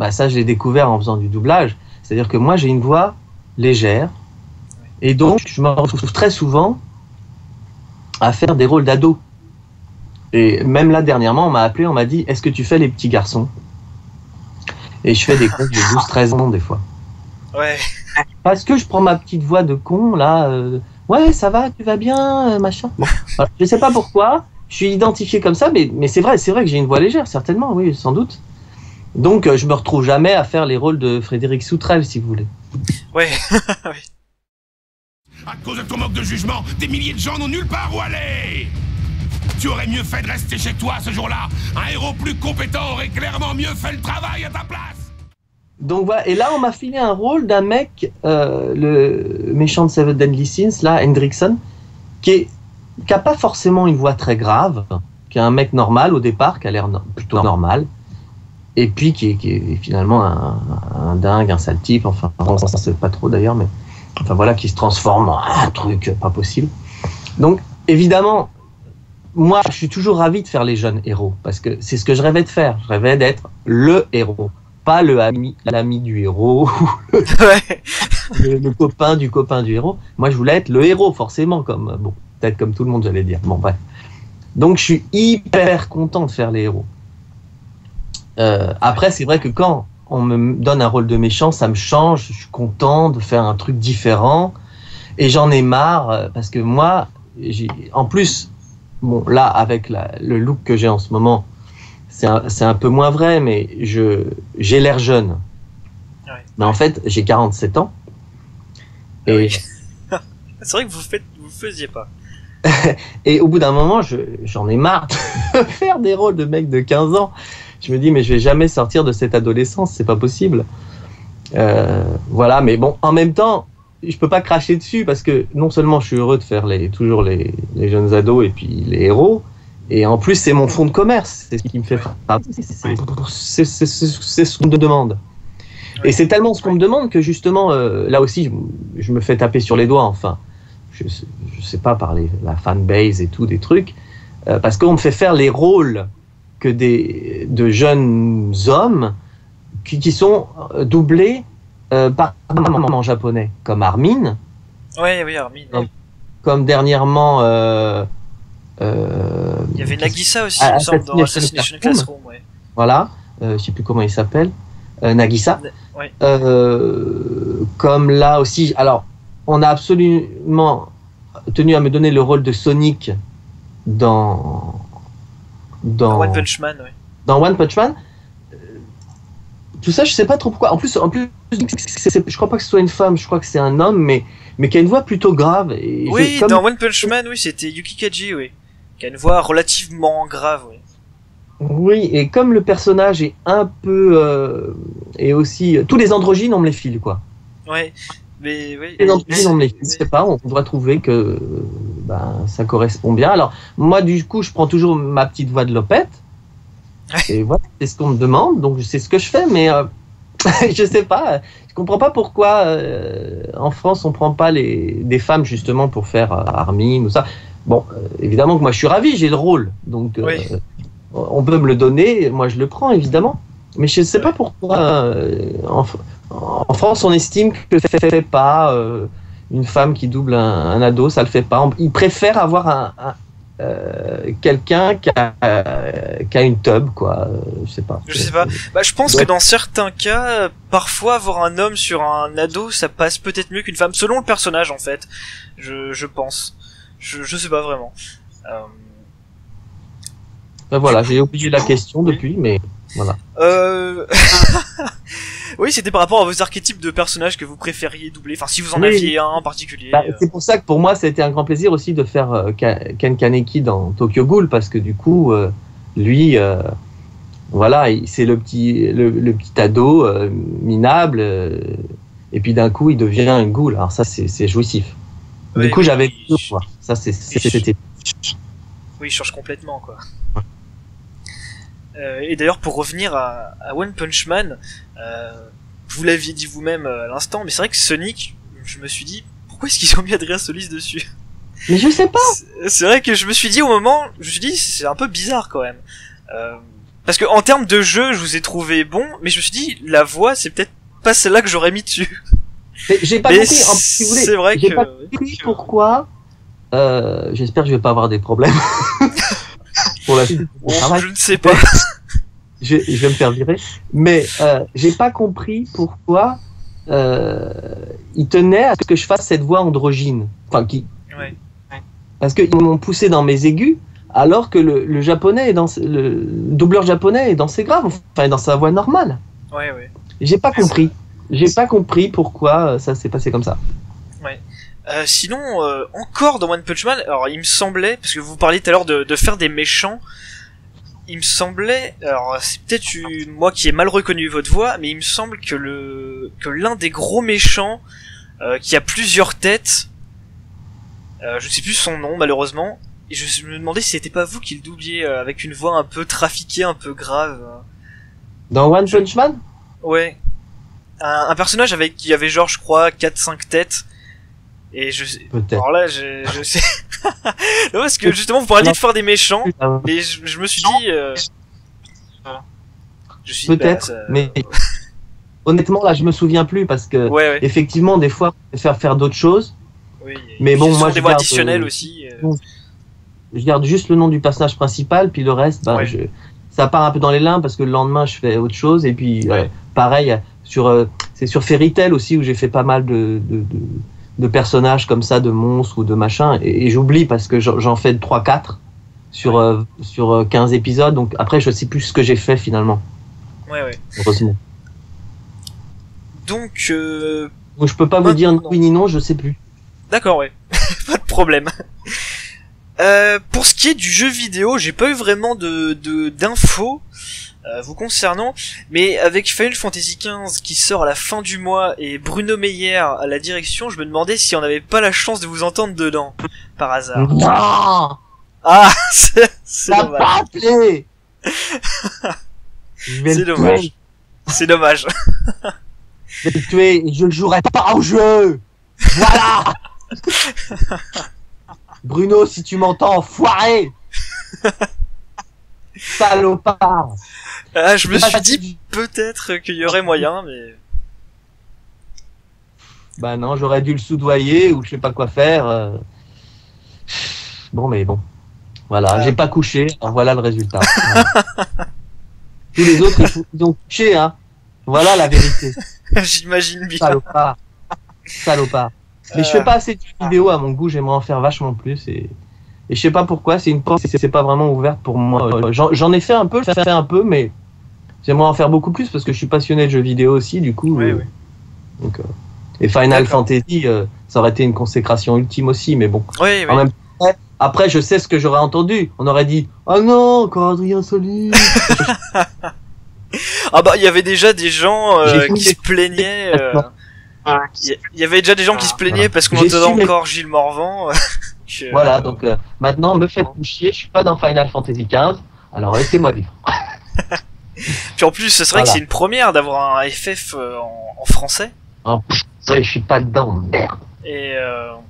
ça je l'ai découvert en faisant du doublage, c'est-à-dire que moi j'ai une voix légère, et donc je me retrouve très souvent à faire des rôles d'ado. Et même là, dernièrement, on m'a appelé, on m'a dit « Est-ce que tu fais les petits garçons ?» Et je fais des contes de 12-13 ans, des fois. Ouais. Parce que je prends ma petite voix de con, là. Ouais, ça va, tu vas bien, machin. Bon, voilà. Je sais pas pourquoi, je suis identifié comme ça, mais c'est vrai que j'ai une voix légère, certainement, oui, sans doute. Donc, je me retrouve jamais à faire les rôles de Frédéric Soutrel, si vous voulez. Ouais, oui. À cause de ton manque de jugement, des milliers de gens n'ont nulle part où aller. Tu aurais mieux fait de rester chez toi ce jour-là. Un héros plus compétent aurait clairement mieux fait le travail à ta place. Donc voilà, et là on m'a filé un rôle d'un mec, le méchant de Seven Deadly Sins, là, Hendrickson, qui a pas forcément une voix très grave, qui est un mec normal au départ, qui a l'air plutôt normal, et puis qui est finalement un dingue, un sale type, enfin, on ne sait pas trop d'ailleurs, mais enfin voilà, qui se transforme en un truc pas possible. Donc évidemment, moi je suis toujours ravi de faire les jeunes héros, parce que c'est ce que je rêvais de faire, je rêvais d'être le héros. Pas l'ami du héros, le copain du héros. Moi, je voulais être le héros, forcément, peut-être comme tout le monde, j'allais dire. Bon, bref. Donc, je suis hyper content de faire les héros. Après, c'est vrai que quand on me donne un rôle de méchant, ça me change. Je suis content de faire un truc différent. Et j'en ai marre, parce que moi, en plus, bon, là, avec le look que j'ai en ce moment, c'est un peu moins vrai, mais j'ai l'air jeune. Ouais. Mais en fait, j'ai 47 ans. Et c'est vrai que vous faisiez pas. Et au bout d'un moment, j'en ai marre de faire des rôles de mecs de 15 ans. Je me dis, mais je vais jamais sortir de cette adolescence, c'est pas possible. Voilà, mais bon, en même temps, je peux pas cracher dessus parce que non seulement je suis heureux de faire toujours les jeunes ados et puis les héros, et en plus, c'est mon fonds de commerce. C'est ce qui me fait c'est ce qu'on me demande. Et c'est tellement ce qu'on me demande que justement, là aussi, je me fais taper sur les doigts. Enfin, je sais pas, par la fanbase et tout, des trucs. Parce qu'on me fait faire les rôles de jeunes hommes qui sont doublés par en japonais. Comme Armin. Oui, Armin. Comme dernièrement... il y avait Nagisa aussi, il me semble, dans Assassination Classroom. Ouais. Voilà, je sais plus comment il s'appelle, Nagisa. Ouais. Comme là aussi, alors, on a absolument tenu à me donner le rôle de Sonic dans One Punch Man, ouais. Dans One Punch Man. Tout ça, je sais pas trop pourquoi. En plus, je crois pas que ce soit une femme, je crois que c'est un homme, mais qui a une voix plutôt grave. Et oui, dans One Punch Man, oui, c'était Yuki Kaji, oui. Qui a une voix relativement grave, oui. Oui, et comme le personnage est un peu... et aussi... tous les androgynes, on me les file, quoi. Ouais, mais... Oui, les androgynes, on me les file, je sais pas, on doit trouver que ça correspond bien. Alors, moi, du coup, je prends toujours ma petite voix de Lopette. Et voilà, c'est ce qu'on me demande, donc c'est ce que je fais, mais je sais pas, je comprends pas pourquoi en France on prend pas des femmes justement pour faire Armin ou ça. Bon, évidemment que moi je suis ravi, j'ai le rôle, donc on peut me le donner, moi je le prends évidemment, mais je sais pas pourquoi en France on estime que ça fait pas une femme qui double un ado, ça le fait pas. Ils préfèrent avoir quelqu'un qui a une tub, quoi. Je sais pas. Je sais pas. Je pense que dans certains cas, parfois avoir un homme sur un ado, ça passe peut-être mieux qu'une femme, selon le personnage en fait. Je pense. Je sais pas vraiment. Voilà, j'ai oublié la question depuis, mais voilà. Oui, c'était par rapport à vos archétypes de personnages que vous préfériez doubler, enfin si vous en aviez un en particulier. C'est pour ça que pour moi, ça a été un grand plaisir aussi de faire Ken Kaneki dans Tokyo Ghoul, parce que du coup, lui, voilà, c'est le petit ado minable, et puis d'un coup, il devient un ghoul. Alors ça, c'est jouissif. Du coup, j'avais deux fois. Ça, c'était... Oui, il change complètement, quoi. Et d'ailleurs, pour revenir à One Punch Man, vous l'aviez dit vous-même à l'instant, mais c'est vrai que Sonic, je me suis dit, pourquoi est-ce qu'ils ont mis Adrien Solis dessus? Mais je sais pas. C'est vrai que je me suis dit au moment, c'est un peu bizarre quand même. Parce que en termes de jeu, je vous ai trouvé bon, mais je me suis dit, la voix, c'est peut-être pas celle-là que j'aurais mis dessus. J'ai pas compris, si vous voulez. C'est vrai j'ai pas compris pourquoi. J'espère que je vais pas avoir des problèmes. Pour la suite. Je ne sais pas. Je vais me faire virer. Mais j'ai pas compris pourquoi ils tenaient à ce que je fasse cette voix androgyne. Enfin, parce qu'ils m'ont poussé dans mes aigus, alors que le japonais le doubleur japonais est dans ses graves, enfin dans sa voix normale. Ouais. J'ai pas compris. J'ai pas compris pourquoi ça s'est passé comme ça. Ouais. Sinon, encore dans One Punch Man, alors il me semblait, parce que vous parliez tout à l'heure de faire des méchants, il me semblait, alors c'est peut-être moi qui ai mal reconnu votre voix, mais il me semble que l'un des gros méchants, qui a plusieurs têtes, je sais plus son nom malheureusement, et je me demandais si c'était pas vous qui le doubliez avec une voix un peu trafiquée, un peu grave. Dans One Punch Man? Ouais. Un personnage qui avait genre, je crois, 4-5 têtes. Et je sais. Alors là, je sais. Non, parce que justement, vous parliez de faire des méchants. Et je me suis dit. Je suis peut-être, mais honnêtement, là, je me souviens plus parce que effectivement, des fois, on peut faire d'autres choses. Oui. Mais bon, moi, des voix additionnelles aussi. Je garde juste le nom du personnage principal, puis le reste, ça part un peu dans les limbs parce que le lendemain, je fais autre chose. Et puis, pareil, c'est sur Fairy Tail aussi où j'ai fait pas mal de personnages comme ça, de monstres ou de machins, et j'oublie parce que j'en fais 3-4 sur 15 épisodes, donc après je sais plus ce que j'ai fait finalement. Ouais. Heureusement. Donc je peux pas vous dire ni oui ni non, je sais plus. D'accord, ouais. Pas de problème. Pour ce qui est du jeu vidéo, j'ai pas eu vraiment d'infos vous concernant, mais avec Final Fantasy XV qui sort à la fin du mois et Bruno Meyer à la direction, je me demandais si on n'avait pas la chance de vous entendre dedans, par hasard. Non. Ah, c'est dommage. Pas appelé. C'est dommage. C'est dommage. Je vais le tuer et je ne jouerai pas au jeu. Voilà. Bruno, si tu m'entends, enfoiré. Salopard. Ah, je me suis dit peut-être qu'il y aurait moyen, mais... Bah non, j'aurais dû le soudoyer ou je sais pas quoi faire. Bon, mais bon. Voilà, j'ai pas couché, alors voilà le résultat. Voilà. Tous les autres, ils ont couché, hein. Voilà la vérité. J'imagine bien. Salopard. Mais je fais pas assez de vidéos à mon goût, j'aimerais en faire vachement plus et je sais pas pourquoi, c'est une porte, c'est pas vraiment ouverte pour moi. J'en ai fait un peu, mais j'aimerais en faire beaucoup plus parce que je suis passionné de jeux vidéo aussi, du coup. Oui. Donc, et Final Fantasy, ça aurait été une consécration ultime aussi, mais bon. Oui. En même temps, après, je sais ce que j'aurais entendu. On aurait dit, oh non, encore Adrien Soli. Ah bah, il y avait déjà des gens qui se plaignaient. Il y avait déjà des gens qui se plaignaient parce qu'on entendait encore Gilles Morvan. Voilà, donc maintenant, me faites chier, je suis pas dans Final Fantasy XV, alors laissez-moi vivre. Puis en plus, c'est vrai que c'est une première d'avoir un FF en français. Je suis pas dedans, merde. Et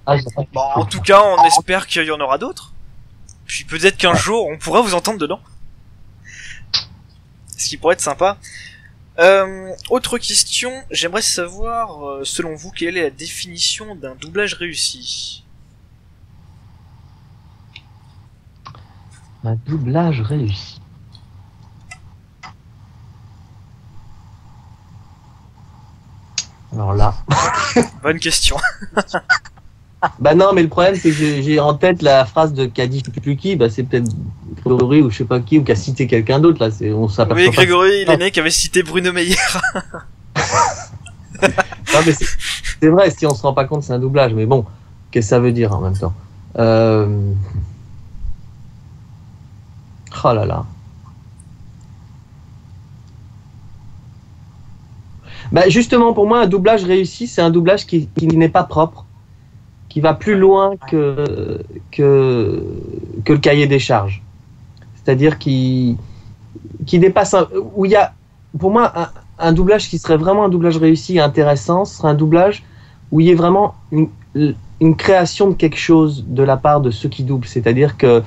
en tout cas, on espère qu'il y en aura d'autres. Puis peut-être qu'un jour, on pourra vous entendre dedans. Ce qui pourrait être sympa. Autre question, j'aimerais savoir, selon vous, quelle est la définition d'un doublage réussi? Un doublage réussi. Alors là... Bonne question. Bah non, mais le problème, c'est que j'ai en tête la phrase de qu'a dit plus qui, bah c'est peut-être Grégory ou je sais pas qui, ou qu'a cité quelqu'un d'autre, là, on s'aperçoit pas. Oui, Grégory, il est né qui avait cité Bruno Meyer. Non, mais c'est vrai, si on se rend pas compte, c'est un doublage, mais bon, qu'est-ce que ça veut dire en même temps? Oh là là. Bah justement, pour moi, un doublage réussi, c'est un doublage qui n'est pas propre, qui va plus loin que le cahier des charges. C'est-à-dire qui dépasse où il y a, pour moi, un doublage qui serait vraiment un doublage réussi et intéressant, ce serait un doublage où il y ait vraiment une création de quelque chose de la part de ceux qui doublent. C'est-à-dire que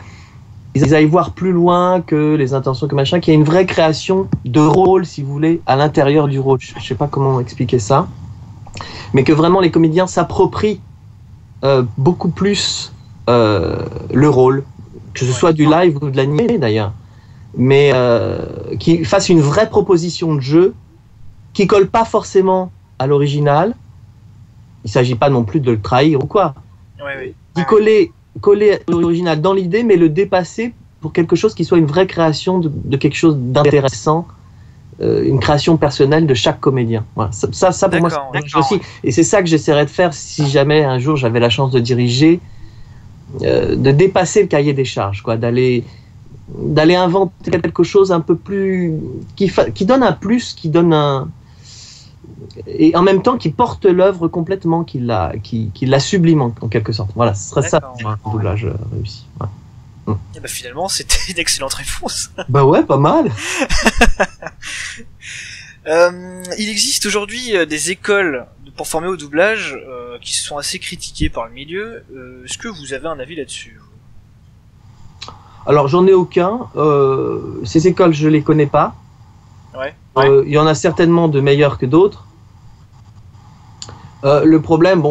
ils aillent voir plus loin que les intentions, que machin, qu'il y a une vraie création de rôle, si vous voulez, à l'intérieur du rôle. Je sais pas comment expliquer ça, mais que vraiment les comédiens s'approprient beaucoup plus le rôle, que ce soit du live ou de l'animé d'ailleurs, mais qui fassent une vraie proposition de jeu qui colle pas forcément à l'original. Il s'agit pas non plus de le trahir ou quoi. D'y coller l'original dans l'idée, mais le dépasser pour quelque chose qui soit une vraie création de quelque chose d'intéressant une création personnelle de chaque comédien. Voilà. Ça pour moi, c'est aussi. Et c'est ça que j'essaierais de faire si jamais un jour j'avais la chance de diriger, de dépasser le cahier des charges, quoi, d'aller inventer quelque chose un peu plus qui donne un plus, qui donne un et en même temps qui porte l'œuvre complètement, qui la sublime en quelque sorte. Voilà, ce serait ça un doublage réussi. Ouais. Et bah finalement, c'était une excellente réponse. Bah ouais, pas mal. Il existe aujourd'hui des écoles pour former au doublage qui sont assez critiquées par le milieu. Est-ce que vous avez un avis là-dessus? Alors j'en ai aucun. Ces écoles, je les connais pas. Ouais. Il y en a certainement de meilleures que d'autres. Le problème,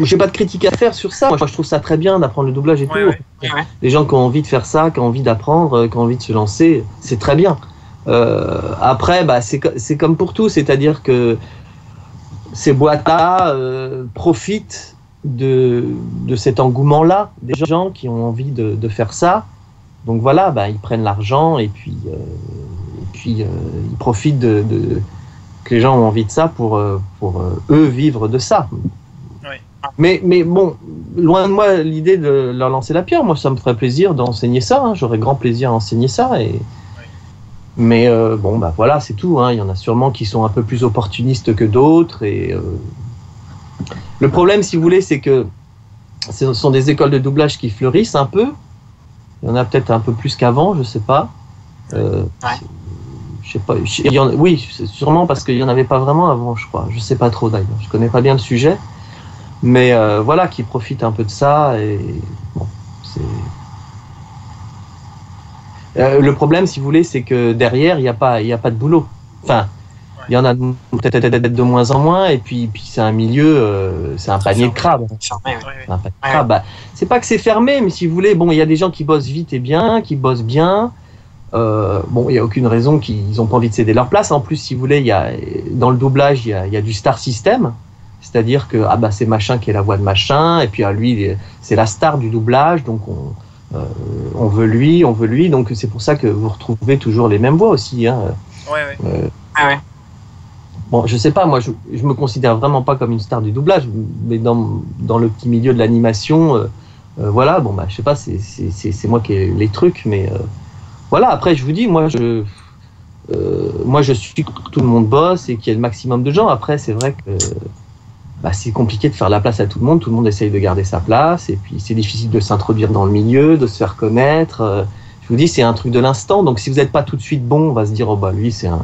j'ai pas de critique à faire sur ça. Moi, je trouve ça très bien d'apprendre le doublage et tout. Ouais. Les gens qui ont envie de faire ça, qui ont envie d'apprendre, qui ont envie de se lancer, c'est très bien. Après, c'est comme pour tout, c'est-à-dire que ces boîtes-là profitent de cet engouement-là, des gens qui ont envie de faire ça. Donc voilà, ils prennent l'argent et puis ils profitent que les gens ont envie de ça pour eux vivre de ça. Mais bon, loin de moi l'idée de leur lancer la pierre. Moi, ça me ferait plaisir d'enseigner ça. Hein. J'aurais grand plaisir à enseigner ça. Mais voilà, c'est tout. Hein. Il y en a sûrement qui sont un peu plus opportunistes que d'autres. Et le problème, si vous voulez, c'est que ce sont des écoles de doublage qui fleurissent un peu. Il y en a peut-être un peu plus qu'avant, je sais pas. Je sais pas. Oui, c'est sûrement parce qu'il y en avait pas vraiment avant, je crois. Je sais pas trop d'ailleurs. Je connais pas bien le sujet. Mais voilà, qui profitent un peu de ça. Et bon, le problème, si vous voulez, c'est que derrière, il y a pas de boulot. Enfin, il y en a peut-être de moins en moins. Et puis c'est un milieu, c'est un panier de crabes. C'est un panier de crabes. C'est pas que c'est fermé, mais si vous voulez, il y a des gens qui bossent vite et bien, qui bossent bien. Il y a aucune raison qu'ils ont pas envie de céder leur place. En plus, si vous voulez, dans le doublage, il y a du star system. C'est-à-dire que c'est machin qui est la voix de machin, et puis lui, c'est la star du doublage, donc on veut lui, donc c'est pour ça que vous retrouvez toujours les mêmes voix aussi. Hein. Bon, je sais pas, moi je me considère vraiment pas comme une star du doublage, mais dans le petit milieu de l'animation, voilà, je sais pas, c'est moi qui ai les trucs, mais voilà. Après, je vous dis, moi je suis que tout le monde bosse et qu'il y ait le maximum de gens. Après, c'est vrai que c'est compliqué de faire la place à tout le monde essaye de garder sa place, et puis c'est difficile de s'introduire dans le milieu, de se faire connaître. Je vous dis, c'est un truc de l'instant, donc si vous n'êtes pas tout de suite bon, on va se dire, lui c'est un...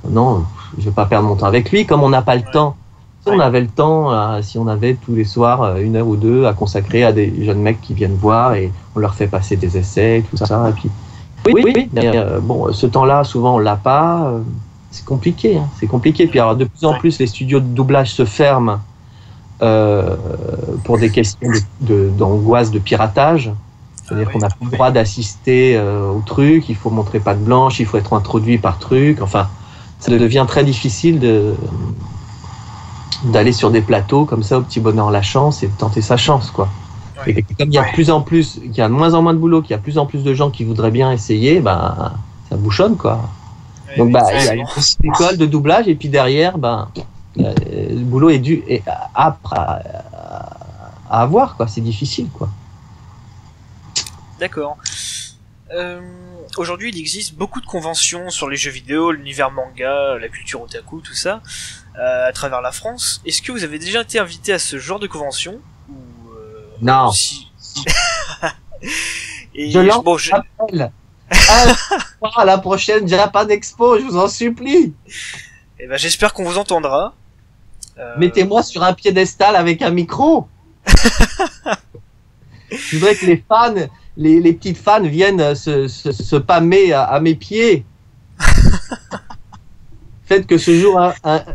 Non, je vais pas perdre mon temps avec lui, comme on n'a pas le temps. Si on avait le temps, si on avait tous les soirs 1 heure ou 2 à consacrer à des jeunes mecs qui viennent voir, et on leur fait passer des essais, tout ça, et puis... Oui, mais ce temps-là, souvent on l'a pas... C'est compliqué, hein. C'est compliqué. Puis alors, de plus en plus, les studios de doublage se ferment pour des questions d'angoisse de piratage. C'est-à-dire qu'on n'a plus le droit d'assister au truc, il faut montrer patte blanche, il faut être introduit par truc. Enfin, ça devient très difficile d'aller sur des plateaux comme ça, au petit bonheur la chance, et de tenter sa chance, quoi. Et comme il y a il y a de moins en moins de boulot, qu'il y a de plus en plus de gens qui voudraient bien essayer, ça bouchonne, quoi. Donc il y a une petite école de doublage, et puis derrière, le boulot est âpre à avoir, quoi. C'est difficile, quoi. D'accord. Aujourd'hui, il existe beaucoup de conventions sur les jeux vidéo, l'univers manga, la culture otaku, tout ça, à travers la France. Est-ce que vous avez déjà été invité à ce genre de convention Non. Et je lance l'appel. À la prochaine Japan Expo, je vous en supplie. Et j'espère qu'on vous entendra. Mettez-moi sur un piédestal avec un micro. Je voudrais que les fans, les petites fans viennent se pâmer à mes pieds. Faites que ce jour,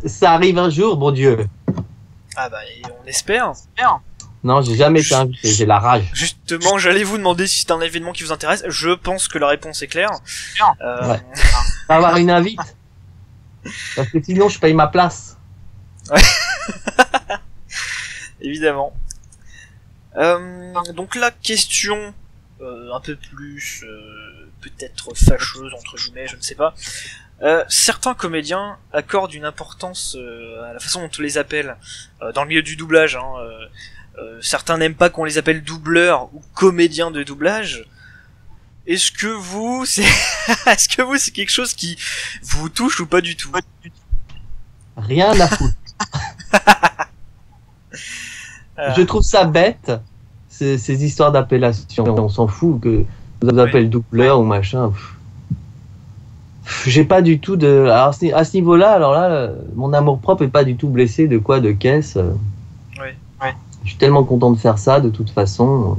ça arrive un jour, bon Dieu. On espère. Non, j'ai jamais été invité, j'ai la rage. Justement, j'allais vous demander si c'est un événement qui vous intéresse. Je pense que la réponse est claire. Ouais. Faut avoir une invite. Parce que sinon, je paye ma place. Ouais. Évidemment. Donc la question un peu plus peut-être fâcheuse entre guillemets, je ne sais pas. Certains comédiens accordent une importance à la façon dont on les appelle dans le milieu du doublage. Certains n'aiment pas qu'on les appelle doubleurs ou comédiens de doublage. Est-ce que vous, c'est quelque chose qui vous touche ou pas du tout? Rien à foutre. Je trouve ça bête, ces histoires d'appellation. On s'en fout que vous appelle doubleur ou machin. J'ai pas du tout de. Alors, à ce niveau-là, alors là, mon amour-propre est pas du tout blessé de quoi, de caisse. Je suis tellement content de faire ça, de toute façon.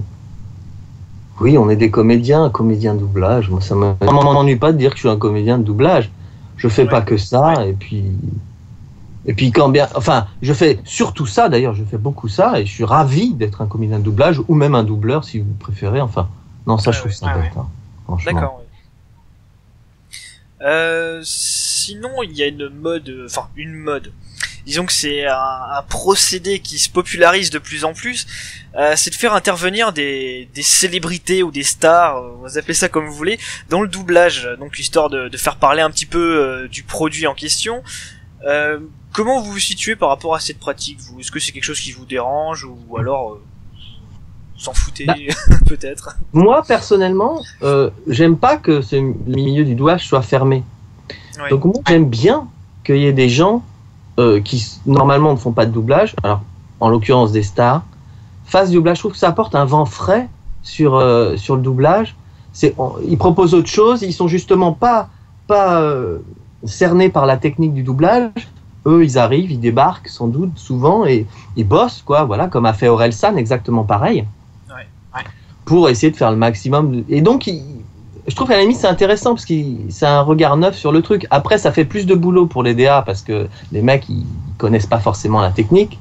Oui, on est des comédiens, comédiens de doublage. Moi, ça m'ennuie pas de dire que je suis un comédien de doublage. Je fais pas que ça, et puis quand bien, enfin, je fais surtout ça. D'ailleurs, je fais beaucoup ça, et je suis ravi d'être un comédien de doublage ou même un doubleur, si vous préférez. Enfin, non, ça, je trouve ça bête. Hein, franchement. D'accord. Sinon, il y a une mode. Disons que c'est un procédé qui se popularise de plus en plus, c'est de faire intervenir des célébrités ou des stars, vous appelez ça comme vous voulez, dans le doublage, donc histoire de faire parler un petit peu du produit en question. Comment vous vous situez par rapport à cette pratique, vous? Est-ce que c'est quelque chose qui vous dérange, ou alors vous s'en foutez peut-être? Moi, personnellement, j'aime pas que le milieu du doublage soit fermé. Ouais. Donc moi, j'aime bien qu'il y ait des gens qui normalement ne font pas de doublage, alors en l'occurrence des stars, fassent du doublage. Je trouve que ça apporte un vent frais sur le doublage. Ils proposent autre chose, ils sont justement pas cernés par la technique du doublage. Eux, ils arrivent, ils débarquent sans doute souvent et ils bossent, quoi, voilà, comme a fait Orelsan, exactement pareil, pour essayer de faire le maximum. Et donc, je trouve qu'à la limite, c'est intéressant parce que c'est un regard neuf sur le truc. Après, ça fait plus de boulot pour les DA parce que les mecs, ils connaissent pas forcément la technique.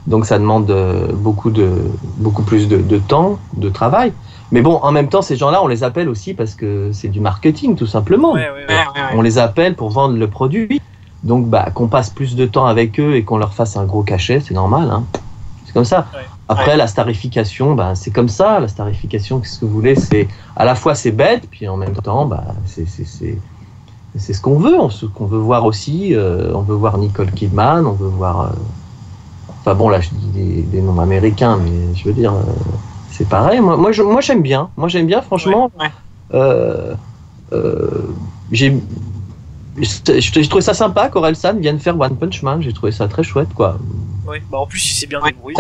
Donc, ça demande beaucoup plus de temps, de travail. Mais bon, en même temps, ces gens-là, on les appelle aussi parce que c'est du marketing, tout simplement. On les appelle pour vendre le produit. Donc, qu'on passe plus de temps avec eux et qu'on leur fasse un gros cachet, c'est normal, hein. C'est comme ça. Après, la starification, c'est comme ça. La starification, qu'est-ce que vous voulez? C'est à la fois c'est bête, puis en même temps, c'est ce qu'on veut. Ce qu'on veut voir aussi. On veut voir Nicole Kidman, on veut voir. Enfin bon, là, je dis des noms américains, mais je veux dire, c'est pareil. Moi, j'aime bien. Moi, j'aime bien. Franchement, j'ai trouvé ça sympa qu'Orelsan vienne faire One Punch Man. J'ai trouvé ça très chouette, quoi. Oui, en plus, il s'est bien débrouillé.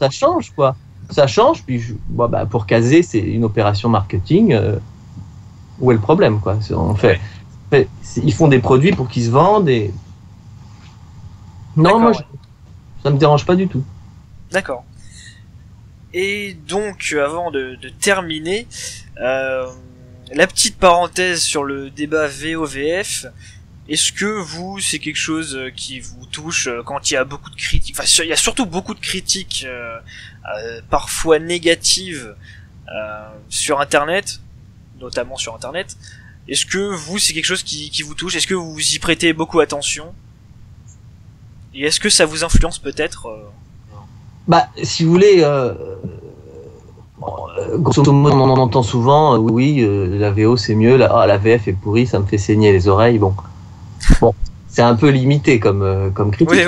Ça change, quoi. Ça change, puis pour caser, c'est une opération marketing. Où est le problème, quoi? Ils font des produits pour qu'ils se vendent et. Non, moi, ça me dérange pas du tout. D'accord. Et donc, avant de terminer, la petite parenthèse sur le débat VO-VF. Est-ce que c'est quelque chose qui vous touche quand il y a beaucoup de critiques? Enfin, il y a surtout beaucoup de critiques, parfois négatives, sur Internet, notamment sur Internet. Est-ce que c'est quelque chose qui vous touche? Est-ce que vous y prêtez beaucoup attention? Et est-ce que ça vous influence peut-être si vous voulez, grosso modo, on entend souvent, oui, la VO c'est mieux, la VF est pourrie, ça me fait saigner les oreilles, bon, c'est un peu limité comme critique,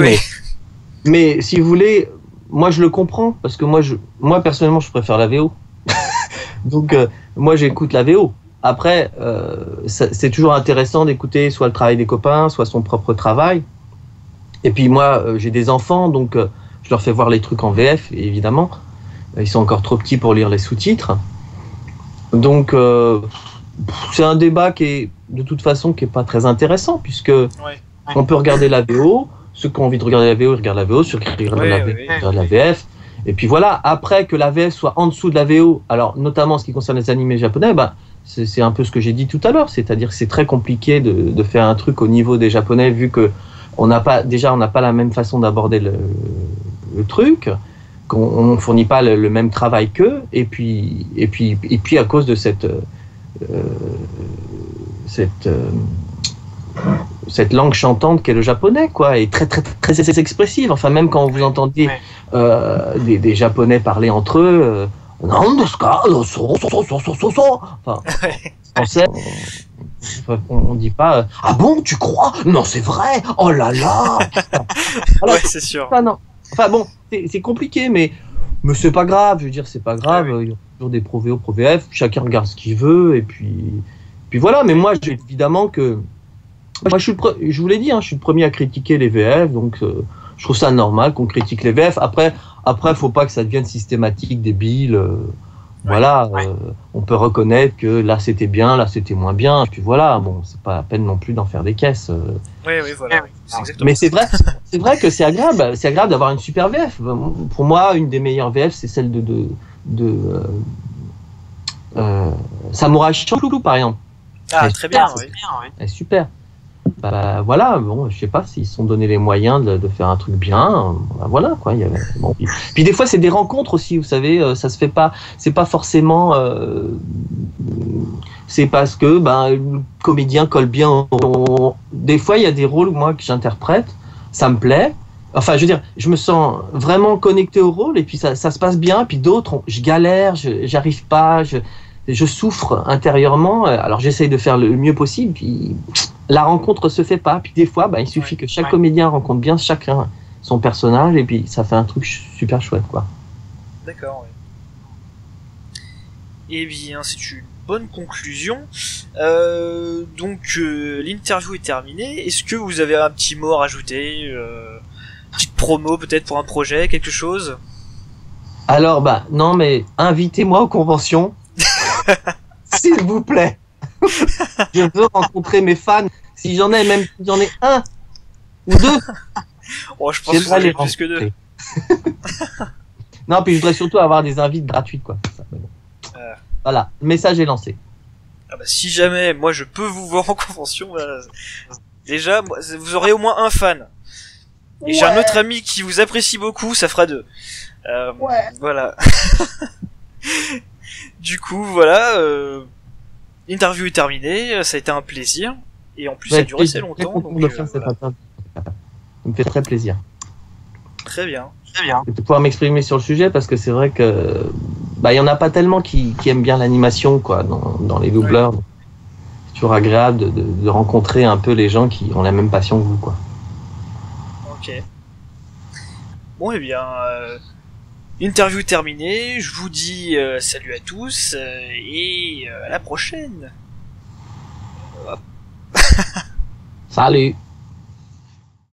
mais si vous voulez, moi je le comprends, parce que moi personnellement je préfère la VO, donc moi j'écoute la VO. Après, c'est toujours intéressant d'écouter soit le travail des copains, soit son propre travail, et puis moi j'ai des enfants, donc je leur fais voir les trucs en VF, évidemment, ils sont encore trop petits pour lire les sous-titres, donc c'est un débat qui est de toute façon qui est pas très intéressant, puisque on peut regarder la VO, ceux qui ont envie de regarder la VO, ils regardent la VO, ceux qui regardent la VF, ils regardent la VF, et puis voilà. Après, que la VF soit en dessous de la VO, alors notamment en ce qui concerne les animés japonais, c'est un peu ce que j'ai dit tout à l'heure, c'est-à-dire que c'est très compliqué de faire un truc au niveau des japonais, vu que on n'a pas la même façon d'aborder le truc, qu'on fournit pas le même travail qu'eux, et puis à cause de cette langue chantante qu'est le japonais, quoi, et très très très expressive. Enfin, même quand vous entendez des japonais parler entre eux, non, enfin, français, on dit pas ah bon, tu crois? Non, c'est vrai. Oh là là. Ouais, c'est sûr. Ah, non. Enfin bon, c'est compliqué, mais c'est pas grave. Je veux dire, c'est pas grave. Il y a toujours des pro VO, pro VF. Chacun regarde ce qu'il veut, et puis voilà. Mais moi, évidemment que moi, je vous l'ai dit, hein, je suis le premier à critiquer les VF, donc je trouve ça normal qu'on critique les VF. Après, faut pas que ça devienne systématique, débile. Voilà, on peut reconnaître que là c'était bien, là c'était moins bien. Et puis voilà, bon, c'est pas la peine non plus d'en faire des caisses. Oui, voilà. C'est exactement mais c'est vrai que c'est agréable d'avoir une super VF. Pour moi, une des meilleures VF, c'est celle de Samurai Champloo, par exemple. Ah, très bien, oui. Elle est super. Bah, voilà, bon, je sais pas s'ils se sont donné les moyens de faire un truc bien. Bah, voilà, quoi. Bon. Puis des fois, c'est des rencontres aussi, vous savez, ça se fait pas. C'est pas forcément. C'est parce que le comédien colle bien. Des fois, il y a des rôles, moi, que j'interprète, ça me plaît. Enfin, je veux dire, je me sens vraiment connecté au rôle, et puis ça se passe bien. Puis d'autres, je galère, j'arrive pas, je souffre intérieurement. Alors j'essaye de faire le mieux possible, puis la rencontre se fait pas. Puis des fois, il suffit que chaque comédien rencontre bien chacun son personnage, et puis ça fait un truc super chouette, quoi. D'accord, oui. Eh bien, c'est une bonne conclusion. Donc, l'interview est terminée. Est-ce que vous avez un petit mot à rajouter, petite promo peut-être pour un projet, quelque chose? Alors, non, mais invitez-moi aux conventions. S'il vous plaît. Je veux rencontrer mes fans. Si j'en ai, même si j'en ai un ou deux. Oh, je pense que j'en ai plus que deux. Non, puis je voudrais surtout avoir des invites gratuits, quoi. Voilà, le message est lancé. Ah si jamais, moi, je peux vous voir en convention, déjà, vous aurez au moins un fan. Et j'ai un autre ami qui vous apprécie beaucoup, ça fera deux. Voilà. Du coup, voilà, l'interview est terminée, ça a été un plaisir, et en plus ça a duré assez longtemps. Donc, ça me fait très plaisir. Très bien. Et de pouvoir m'exprimer sur le sujet, parce que c'est vrai que il y en a pas tellement qui aiment bien l'animation, quoi, dans les doubleurs. Ouais. C'est toujours agréable de rencontrer un peu les gens qui ont la même passion que vous, quoi. Ok. Bon, eh bien, interview terminée. Je vous dis salut à tous et à la prochaine. Salut.